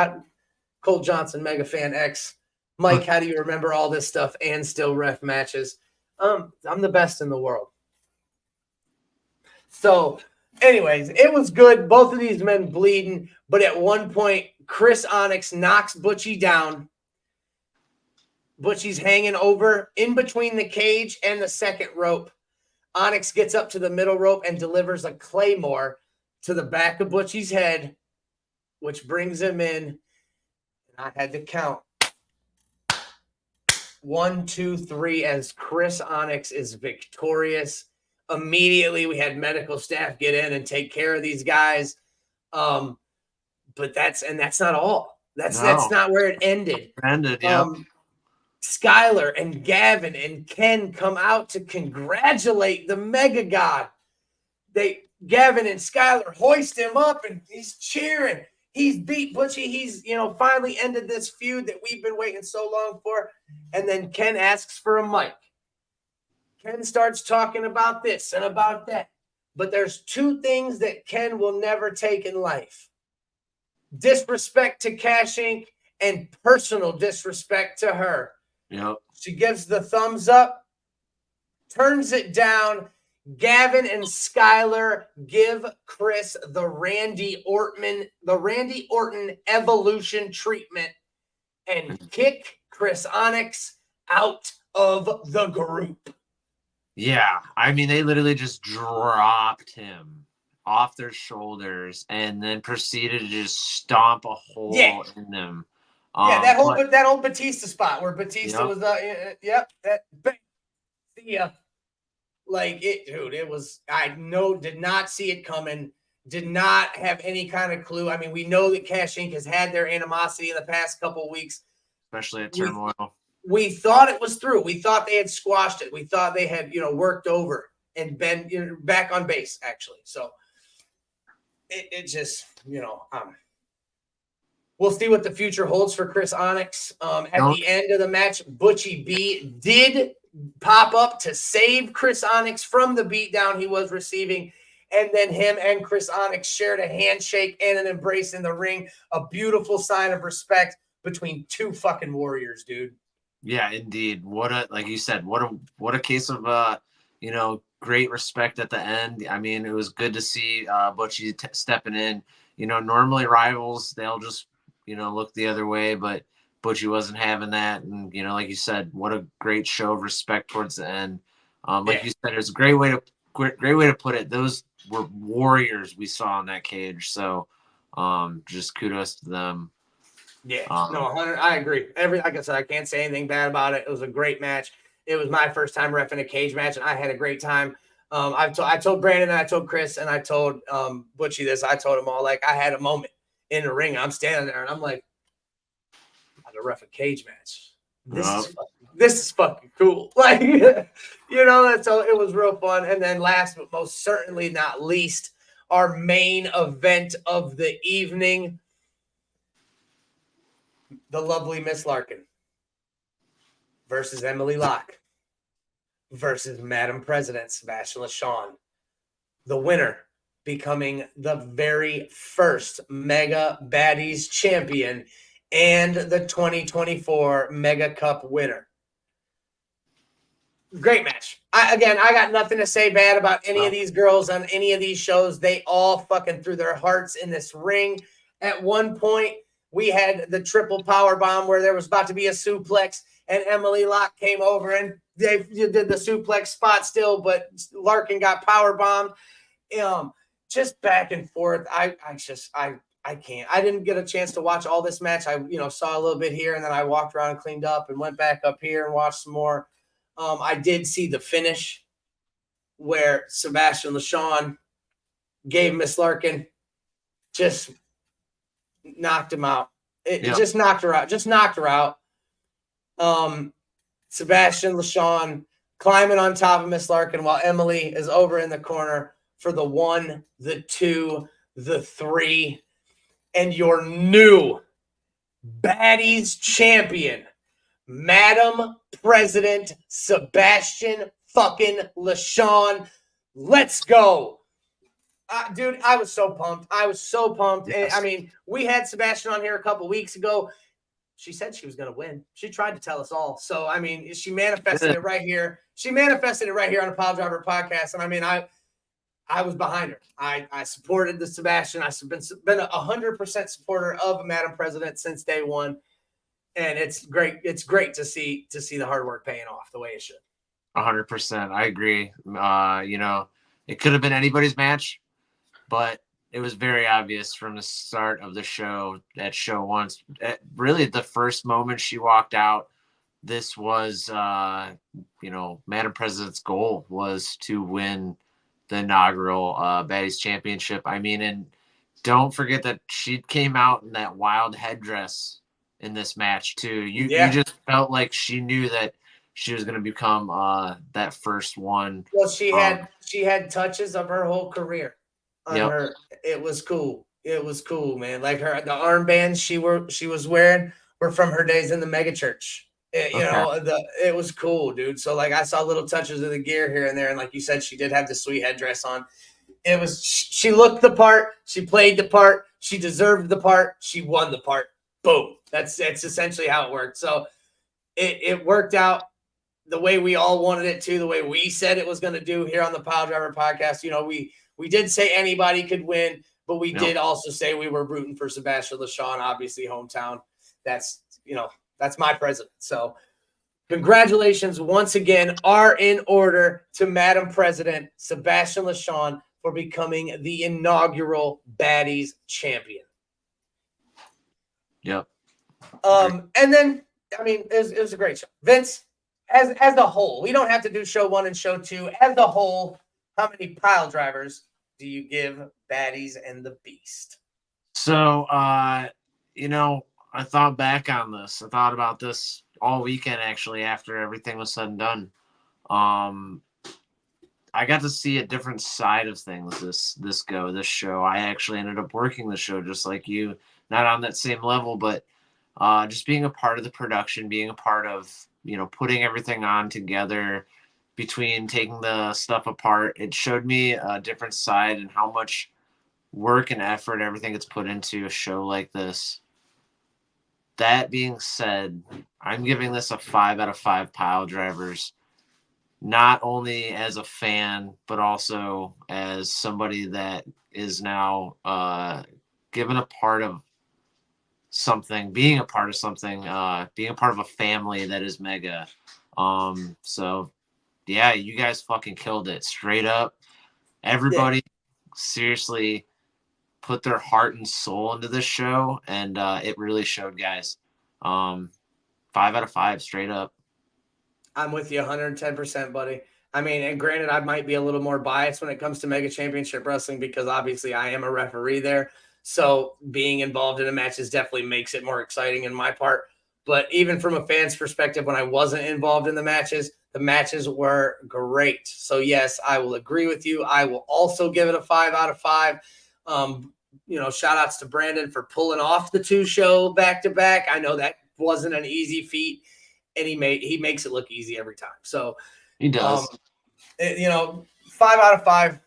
Cole Johnson, mega fan X. Mike, how do you remember all this stuff and still ref matches? I'm the best in the world. So, anyways, it was good. Both of these men bleeding, but at one point, Chris Onyx knocks Butchie down. Butchie's hanging over in between the cage and the second rope. Onyx gets up to the middle rope and delivers a claymore to the back of Butchie's head, which brings him in. And I had to count 1, 2, 3 as Chris Onyx is victorious. Immediately, we had medical staff get in and take care of these guys. But that's not all. That's not where it ended. Skylar and Gavin and Ken come out to congratulate the Mega God. Gavin and Skylar hoist him up and he's cheering. He's beat Butchie. He's, finally ended this feud that we've been waiting so long for. And then Ken asks for a mic. Ken starts talking about this and about that. But there's two things that Ken will never take in life. Disrespect to Cash Inc. and personal disrespect to her. Yep. She gives the thumbs up, turns it down. Gavin and Skylar give Chris the Randy Orton evolution treatment and kick Chris Onyx out of the group. Yeah, I mean, they literally just dropped him off their shoulders and then proceeded to just stomp a hole in them. That whole Batista spot where Batista was, it was, did not see it coming, did not have any kind of clue. I mean, we know that Cash Inc. has had their animosity in the past couple of weeks. Especially at Turmoil. We thought it was through. We thought they had squashed it. We thought they had, worked over and been back on base, actually. So it just, we'll see what the future holds for Chris Onyx. At the end of the match, Butchie B did pop up to save Chris Onyx from the beatdown he was receiving. And then him and Chris Onyx shared a handshake and an embrace in the ring. A beautiful sign of respect between two fucking warriors, dude. Yeah, indeed. Like you said, what a case of, great respect at the end. I mean, it was good to see Butchie stepping in. Normally rivals, they'll just, look the other way, but Butchie wasn't having that. And, like you said, what a great show of respect towards the end. You said, it's a great way to put it. Those were warriors we saw in that cage. So just kudos to them. Yeah, 100. I agree. Like I said, I can't say anything bad about it. It was a great match. It was my first time reffing a cage match, and I had a great time. I told Brandon and I told Chris and I told Butchie this. I told them all, like, I had a moment in the ring. I'm standing there and I'm like, I'm about to ref a cage match. This is fucking cool. Like, that's all. It was real fun. And then last but most certainly not least, our main event of the evening. The lovely Miss Larkin versus Emily Locke versus Madam President Sebastian LaShawn. The winner becoming the very first Mega Baddies champion and the 2024 Mega Cup winner. Great match. I got nothing to say bad about any of these girls on any of these shows. They all fucking threw their hearts in this ring. At one point, we had the triple power bomb where there was about to be a suplex, and Emily Locke came over and they did the suplex spot still, but Larkin got power bombed. Just back and forth. I can't. I didn't get a chance to watch all this match. I saw a little bit here, and then I walked around and cleaned up and went back up here and watched some more. I did see the finish where Sebastian LaShawn gave Miss Larkin, just knocked him out. It just knocked her out. Just knocked her out. Sebastian LaShawn climbing on top of Miss Larkin while Emily is over in the corner for the 1, the 2, the 3, and your new Baddies champion, Madam President Sebastian fucking LaShawn. Let's go. Dude, I was so pumped. Yes. I mean, we had Sebastian on here a couple weeks ago. She said she was going to win. She tried to tell us all. So, I mean, she manifested it right here. She manifested it right here on the Piledriver Podcast. And, I mean, I was behind her. I supported the Sebastian. I've been 100% supporter of Madam President since day one. And it's great. It's great to see the hard work paying off the way it should. 100%. I agree. It could have been anybody's match, but it was very obvious from the start of the show, at show one, really the first moment she walked out, this was, Madam President's goal was to win the inaugural Baddies Championship. I mean, and don't forget that she came out in that wild headdress in this match too. You just felt like she knew that she was going to become that first one. Well, she had touches of her whole career on her. It was cool. It was cool, man. Like the armbands she was wearing were from her days in the mega church. It was cool, dude. So like I saw little touches of the gear here and there, and like you said, she did have the sweet headdress on. She looked the part, she played the part, she deserved the part, she won the part. Boom. That's essentially how it worked. So it worked out the way we all wanted it to, the way we said it was going to do here on the Piledriver Podcast. We did say anybody could win, but we did also say we were rooting for Sebastian LaShawn, obviously hometown. That's my president. So congratulations once again are in order to Madam President Sebastian LaShawn for becoming the inaugural Baddies champion. Yep. And then, I mean, it was a great show. Vince, as a whole, we don't have to do show 1 and show 2. As a whole, how many pile drivers do you give Baddies and the Beast? So, I thought back on this. I thought about this all weekend, actually, after everything was said and done. I got to see a different side of things this show. I actually ended up working the show just like you, not on that same level, but just being a part of the production, being a part of, putting everything on together, between taking the stuff apart. It showed me a different side and how much work and effort everything gets put into a show like this. That being said, I'm giving this a 5 out of 5 pile drivers, not only as a fan, but also as somebody that is now given a part of something, being a part of something, being a part of a family that is mega. So yeah, you guys fucking killed it. Straight up. Everybody seriously put their heart and soul into this show, and it really showed, guys. 5 out of 5, straight up. I'm with you 110%, buddy. I mean, and granted, I might be a little more biased when it comes to Mega Championship Wrestling because obviously I am a referee there. So being involved in the matches definitely makes it more exciting in my part. But even from a fan's perspective, when I wasn't involved in the matches were great. So yes, I will agree with you. I will also give it a 5 out of 5. Shout outs to Brandon for pulling off the 2 show back to back. I know that wasn't an easy feat, and he makes it look easy every time. So he does. 5 out of 5,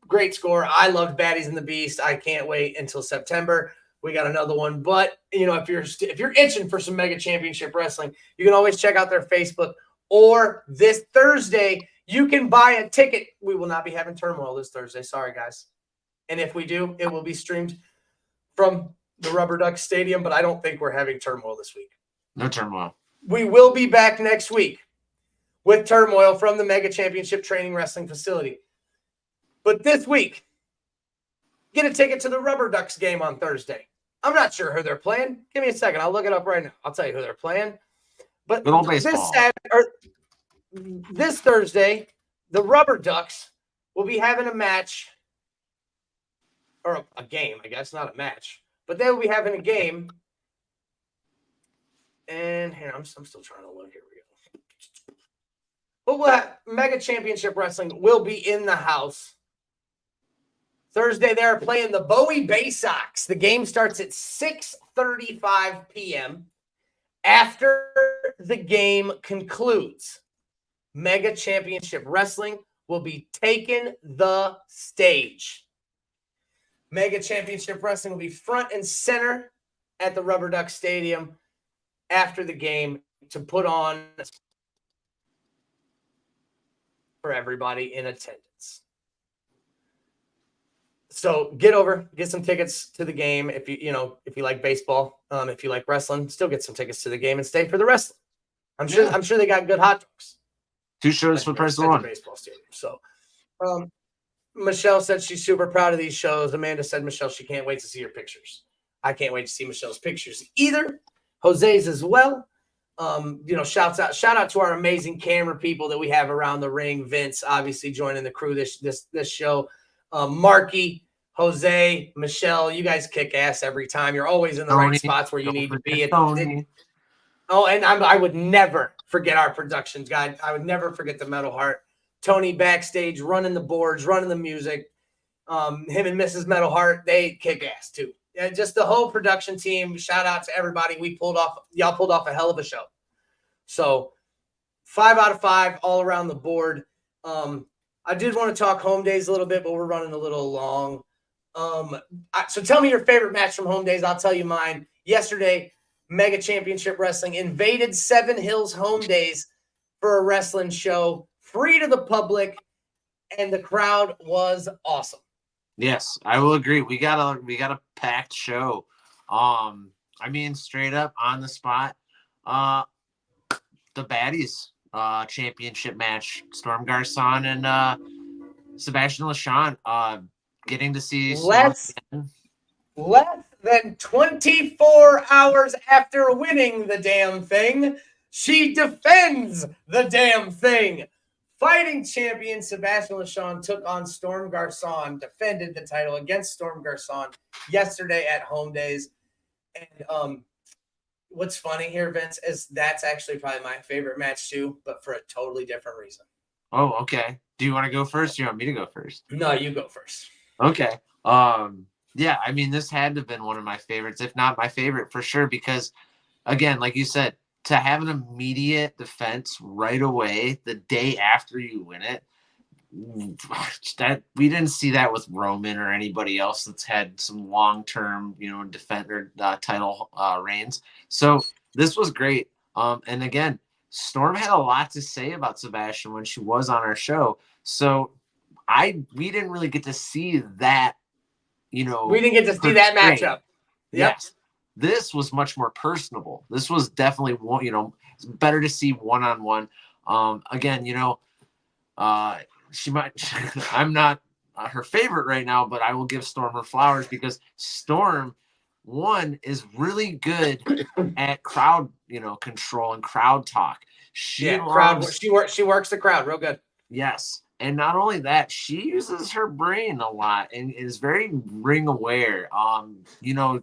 great score. I loved Baddies and the Beast. I can't wait until September. We got another one, but if you're itching for some Mega Championship Wrestling, you can always check out their Facebook. Or this Thursday, you can buy a ticket. We will not be having Turmoil this Thursday. Sorry, guys. And if we do, it will be streamed from the Rubber Duck Stadium, but I don't think we're having turmoil this week. No turmoil. We will be back next week with turmoil from the Mega Championship Training Wrestling Facility. But this week, get a ticket to the Rubber Ducks game on Thursday. I'm not sure who they're playing. Give me a second. I'll look it up right now. I'll tell you who they're playing. But this Thursday, the Rubber Ducks will be having a match, or a game, I guess, not a match. But they will be having a game. And hang on, I'm still trying to look. Here we go. But we'll have Mega Championship Wrestling will be in the house. Thursday, they're playing the Bowie Bay Sox. The game starts at 6:35 p.m. After the game concludes, Mega Championship Wrestling will be taking the stage. Mega Championship Wrestling will be front and center at the Rubber Duck Stadium after the game to put on for everybody in attendance. So get some tickets to the game. If you like baseball, if you like wrestling, still get some tickets to the game and stay for the wrestling. I'm sure they got good hot dogs. 2 shows for the price of 1. Baseball stadium. So, Michelle said she's super proud of these shows. Amanda said, Michelle, she can't wait to see your pictures. I can't wait to see Michelle's pictures either. Jose's as well. Shout out to our amazing camera people that we have around the ring. Vince, obviously joining the crew this show. Marky, Jose, Michelle, you guys kick ass every time. You're always in the right spots where you need to be. And I would never forget our productions guy. I would never forget the Metal Heart. Tony backstage running the boards, running the music. Him and Mrs. Metal Heart, they kick ass too. Yeah, just the whole production team. Shout out to everybody. Y'all pulled off a hell of a show. So 5 out of 5 all around the board. I did want to talk home days a little bit, but we're running a little long. So tell me your favorite match from home days. I'll tell you mine. Yesterday, Mega Championship Wrestling invaded Seven Hills Home Days for a wrestling show, free to the public, and the crowd was awesome. Yes, I will agree. We got a packed show. Straight up on the spot. The Baddies championship match, Storm Garcon and Sebastian LaShawn. Getting to see less than 24 hours after winning the damn thing, she defends the damn thing. Fighting champion Sebastian LaShawn took on Storm Garcon, defended the title against Storm Garcon yesterday at Home Days. And what's funny here, Vince, is that's actually probably my favorite match too, but for a totally different reason. Oh, okay. Do you want to go first? Or you want me to go first? No, you go first. Okay. Yeah, this had to have been one of my favorites, if not my favorite for sure, because again, like you said, to have an immediate defense right away the day after you win it, that we didn't see that with Roman or anybody else that's had some long-term, defender title reigns. So this was great. And again, Storm had a lot to say about Sebastian when she was on our show. So we didn't really get to see that, we didn't get to see that matchup. Yep. Yes. This was much more personable. This was definitely one, better to see one-on-one. Again, she might, I'm not her favorite right now, but I will give Storm her flowers because Storm, one, is really good at crowd, control and crowd talk. She works the crowd real good. Yes. And not only that, she uses her brain a lot and is very ring aware.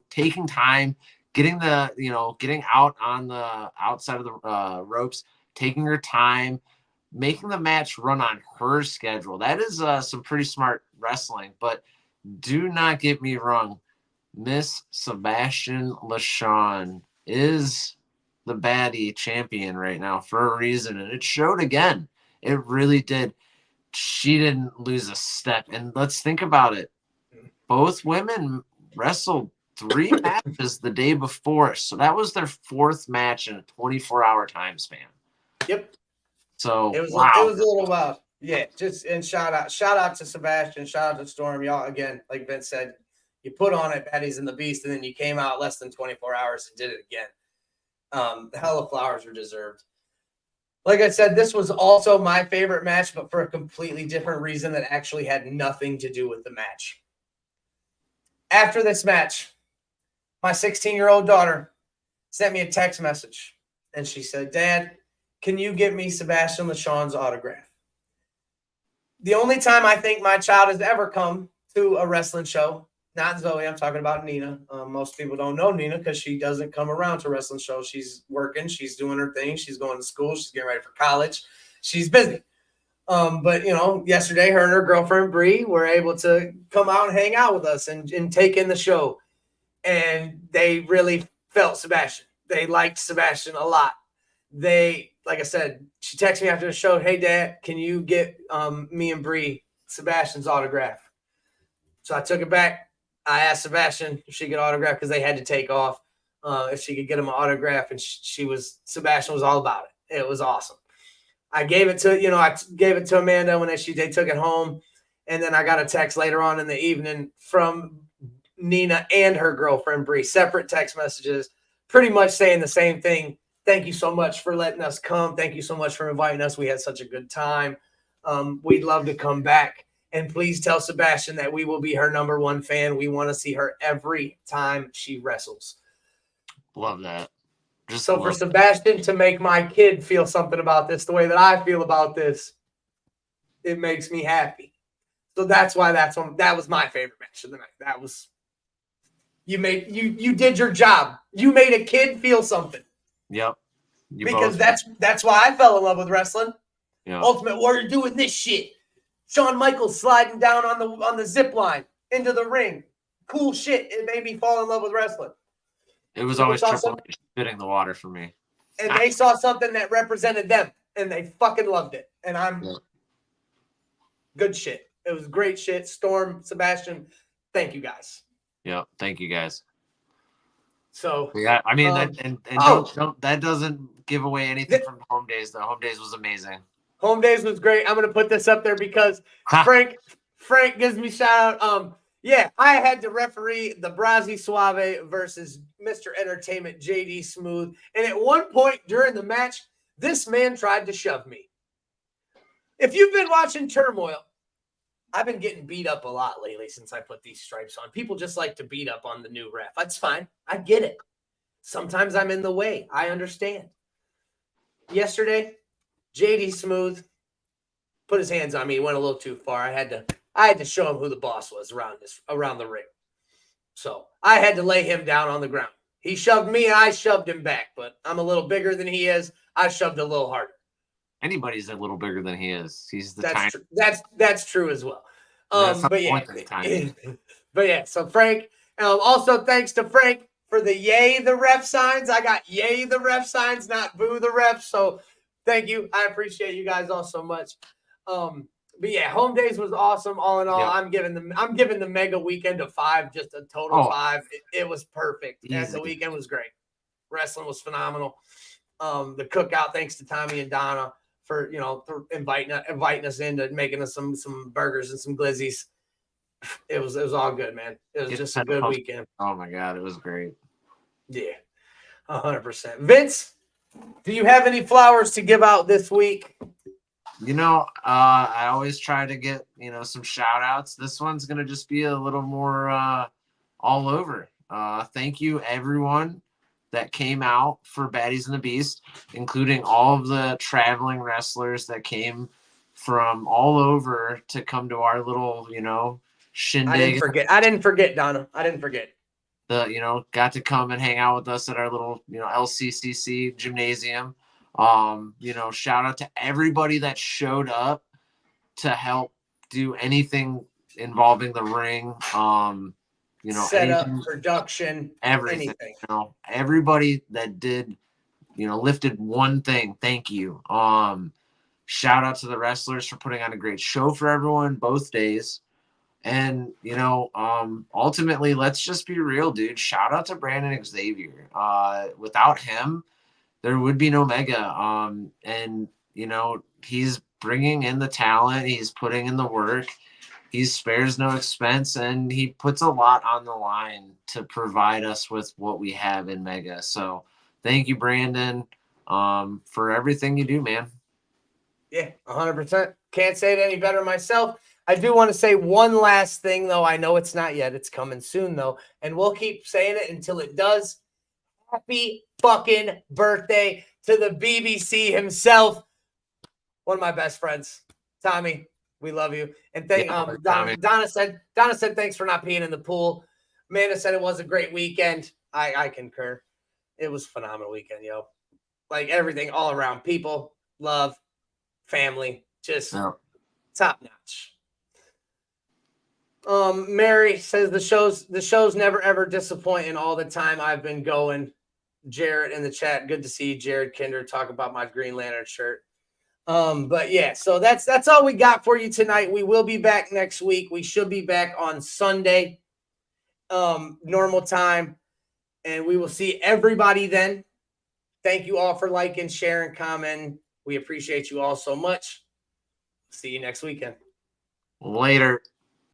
Taking time, getting out on the outside of the ropes, taking her time, making the match run on her schedule. That is some pretty smart wrestling. But do not get me wrong, Miss Sebastian LaShawn is the baddie champion right now for a reason, and it showed again. It really did. She didn't lose a step. And let's think about it. Both women wrestled 3 matches the day before. So that was their 4th match in a 24-hour time span. Yep. So it was a little wild. Yeah, and shout out to Sebastian, shout out to Storm. Y'all, again, like Vince said, You put on it Baddies and the Beast, and then you came out less than 24 hours and did it again. Hella flowers are deserved. Like I said, this was also my favorite match, but for a completely different reason that actually had nothing to do with the match. After this match, my 16-year-old daughter sent me a text message, and she said, Dad, can you get me Sebastian LeSean's autograph? The only time I think my child has ever come to a wrestling show, not Zoe, I'm talking about Nina. Most people don't know Nina because she doesn't come around to wrestling shows. She's working. She's doing her thing. She's going to school. She's getting ready for college. She's busy. But, yesterday her and her girlfriend, Bree, were able to come out and hang out with us and take in the show. And they really felt Sebastian. They liked Sebastian a lot. Like I said, she texted me after the show, hey, Dad, can you get me and Bree Sebastian's autograph? So I took it back. I asked Sebastian if she could autograph because they had to take off. If she could get him an autograph, and Sebastian was all about it. It was awesome. I gave it to Amanda when they took it home, and then I got a text later on in the evening from Nina and her girlfriend Bree, separate text messages, pretty much saying the same thing. Thank you so much for letting us come. Thank you so much for inviting us. We had such a good time. We'd love to come back. And please tell Sebastian that we will be her number one fan. We want to see her every time she wrestles. Love that. For Sebastian to make my kid feel something about this, the way that I feel about this, it makes me happy. So that's why that was my favorite match of the night. That was you did your job. You made a kid feel something. Yep. Because that's why I fell in love with wrestling. Yeah. Ultimate Warrior doing this shit. Shawn Michaels sliding down on the zip line into the ring. Cool shit. It made me fall in love with wrestling. It was always Triple H spitting the water for me. And they saw something that represented them, and they fucking loved it. And good shit. It was great shit. Storm, Sebastian, thank you guys. Yeah, thank you guys. So yeah, I mean that doesn't give away anything from Home Days. The Home Days was amazing. Home Days was great. I'm gonna put this up there because Frank gives me shout out. I had to referee the Brazzi Suave versus Mr. Entertainment JD Smooth, and at one point during the match, this man tried to shove me. If you've been watching Turmoil, I've been getting beat up a lot lately since I put these stripes on. People just like to beat up on the new ref. That's fine. I get it. Sometimes I'm in the way. I understand. Yesterday, JD Smooth put his hands on me. He went a little too far. I had to show him who the boss was around the ring. So I had to lay him down on the ground. He shoved me, and I shoved him back. But I'm a little bigger than he is. I shoved a little harder. Anybody's a little bigger than he is. He's the that's true. That's true as well. But yeah. So Frank. Also, thanks to Frank for the yay the ref signs. I got yay the ref signs, not boo the ref. So thank you. I appreciate you guys all so much. But yeah, Home Days was awesome. All in all, yeah. I'm giving the mega weekend a 5, just a total 5. It was perfect. And the weekend was great. Wrestling was phenomenal. The cookout, thanks to Tommy and Donna for inviting us in to making us some burgers and some glizzies. It was all good, man. It was just a good weekend. Oh my God, it was great. Yeah, 100%. Vince, do you have any flowers to give out this week? I always try to get, some shout outs. This one's going to just be a little more all over. Thank you, everyone that came out for Baddies and the Beast, including all of the traveling wrestlers that came from all over to come to our little, shindig. I didn't forget, Donna. I didn't forget. Got to come and hang out with us at our little, LCCC gymnasium. Shout out to everybody that showed up to help do anything involving the ring. Setup, production, everything. Anything. Everybody that did, lifted one thing. Thank you. Shout out to the wrestlers for putting on a great show for everyone both days. And, ultimately, let's just be real, dude. Shout out to Brandon Xavier. Without him, there would be no Mega. And, he's bringing in the talent. He's putting in the work. he spares no expense, and he puts a lot on the line to provide us with what we have in Mega. So thank you, Brandon, for everything you do, man. Yeah, 100%. Can't say it any better myself. I do want to say one last thing, though. I know it's not yet. It's coming soon, though. And we'll keep saying it until it does. Happy fucking birthday to the BBC himself. One of my best friends, Tommy. We love you. And Donna said thanks for not peeing in the pool. Amanda said it was a great weekend. I concur. It was a phenomenal weekend, yo. Like everything all around. People, love, family, just top notch. Mary says the shows never ever disappoint, and all the time I've been going. Jared in the chat, good to see Jared Kinder talk about my Green Lantern shirt. But yeah, so that's all we got for you tonight. We will be back next week. We should be back on Sunday, normal time, and we will see everybody then. Thank you all for liking, sharing, commenting. We appreciate you all so much. See you next weekend. Later.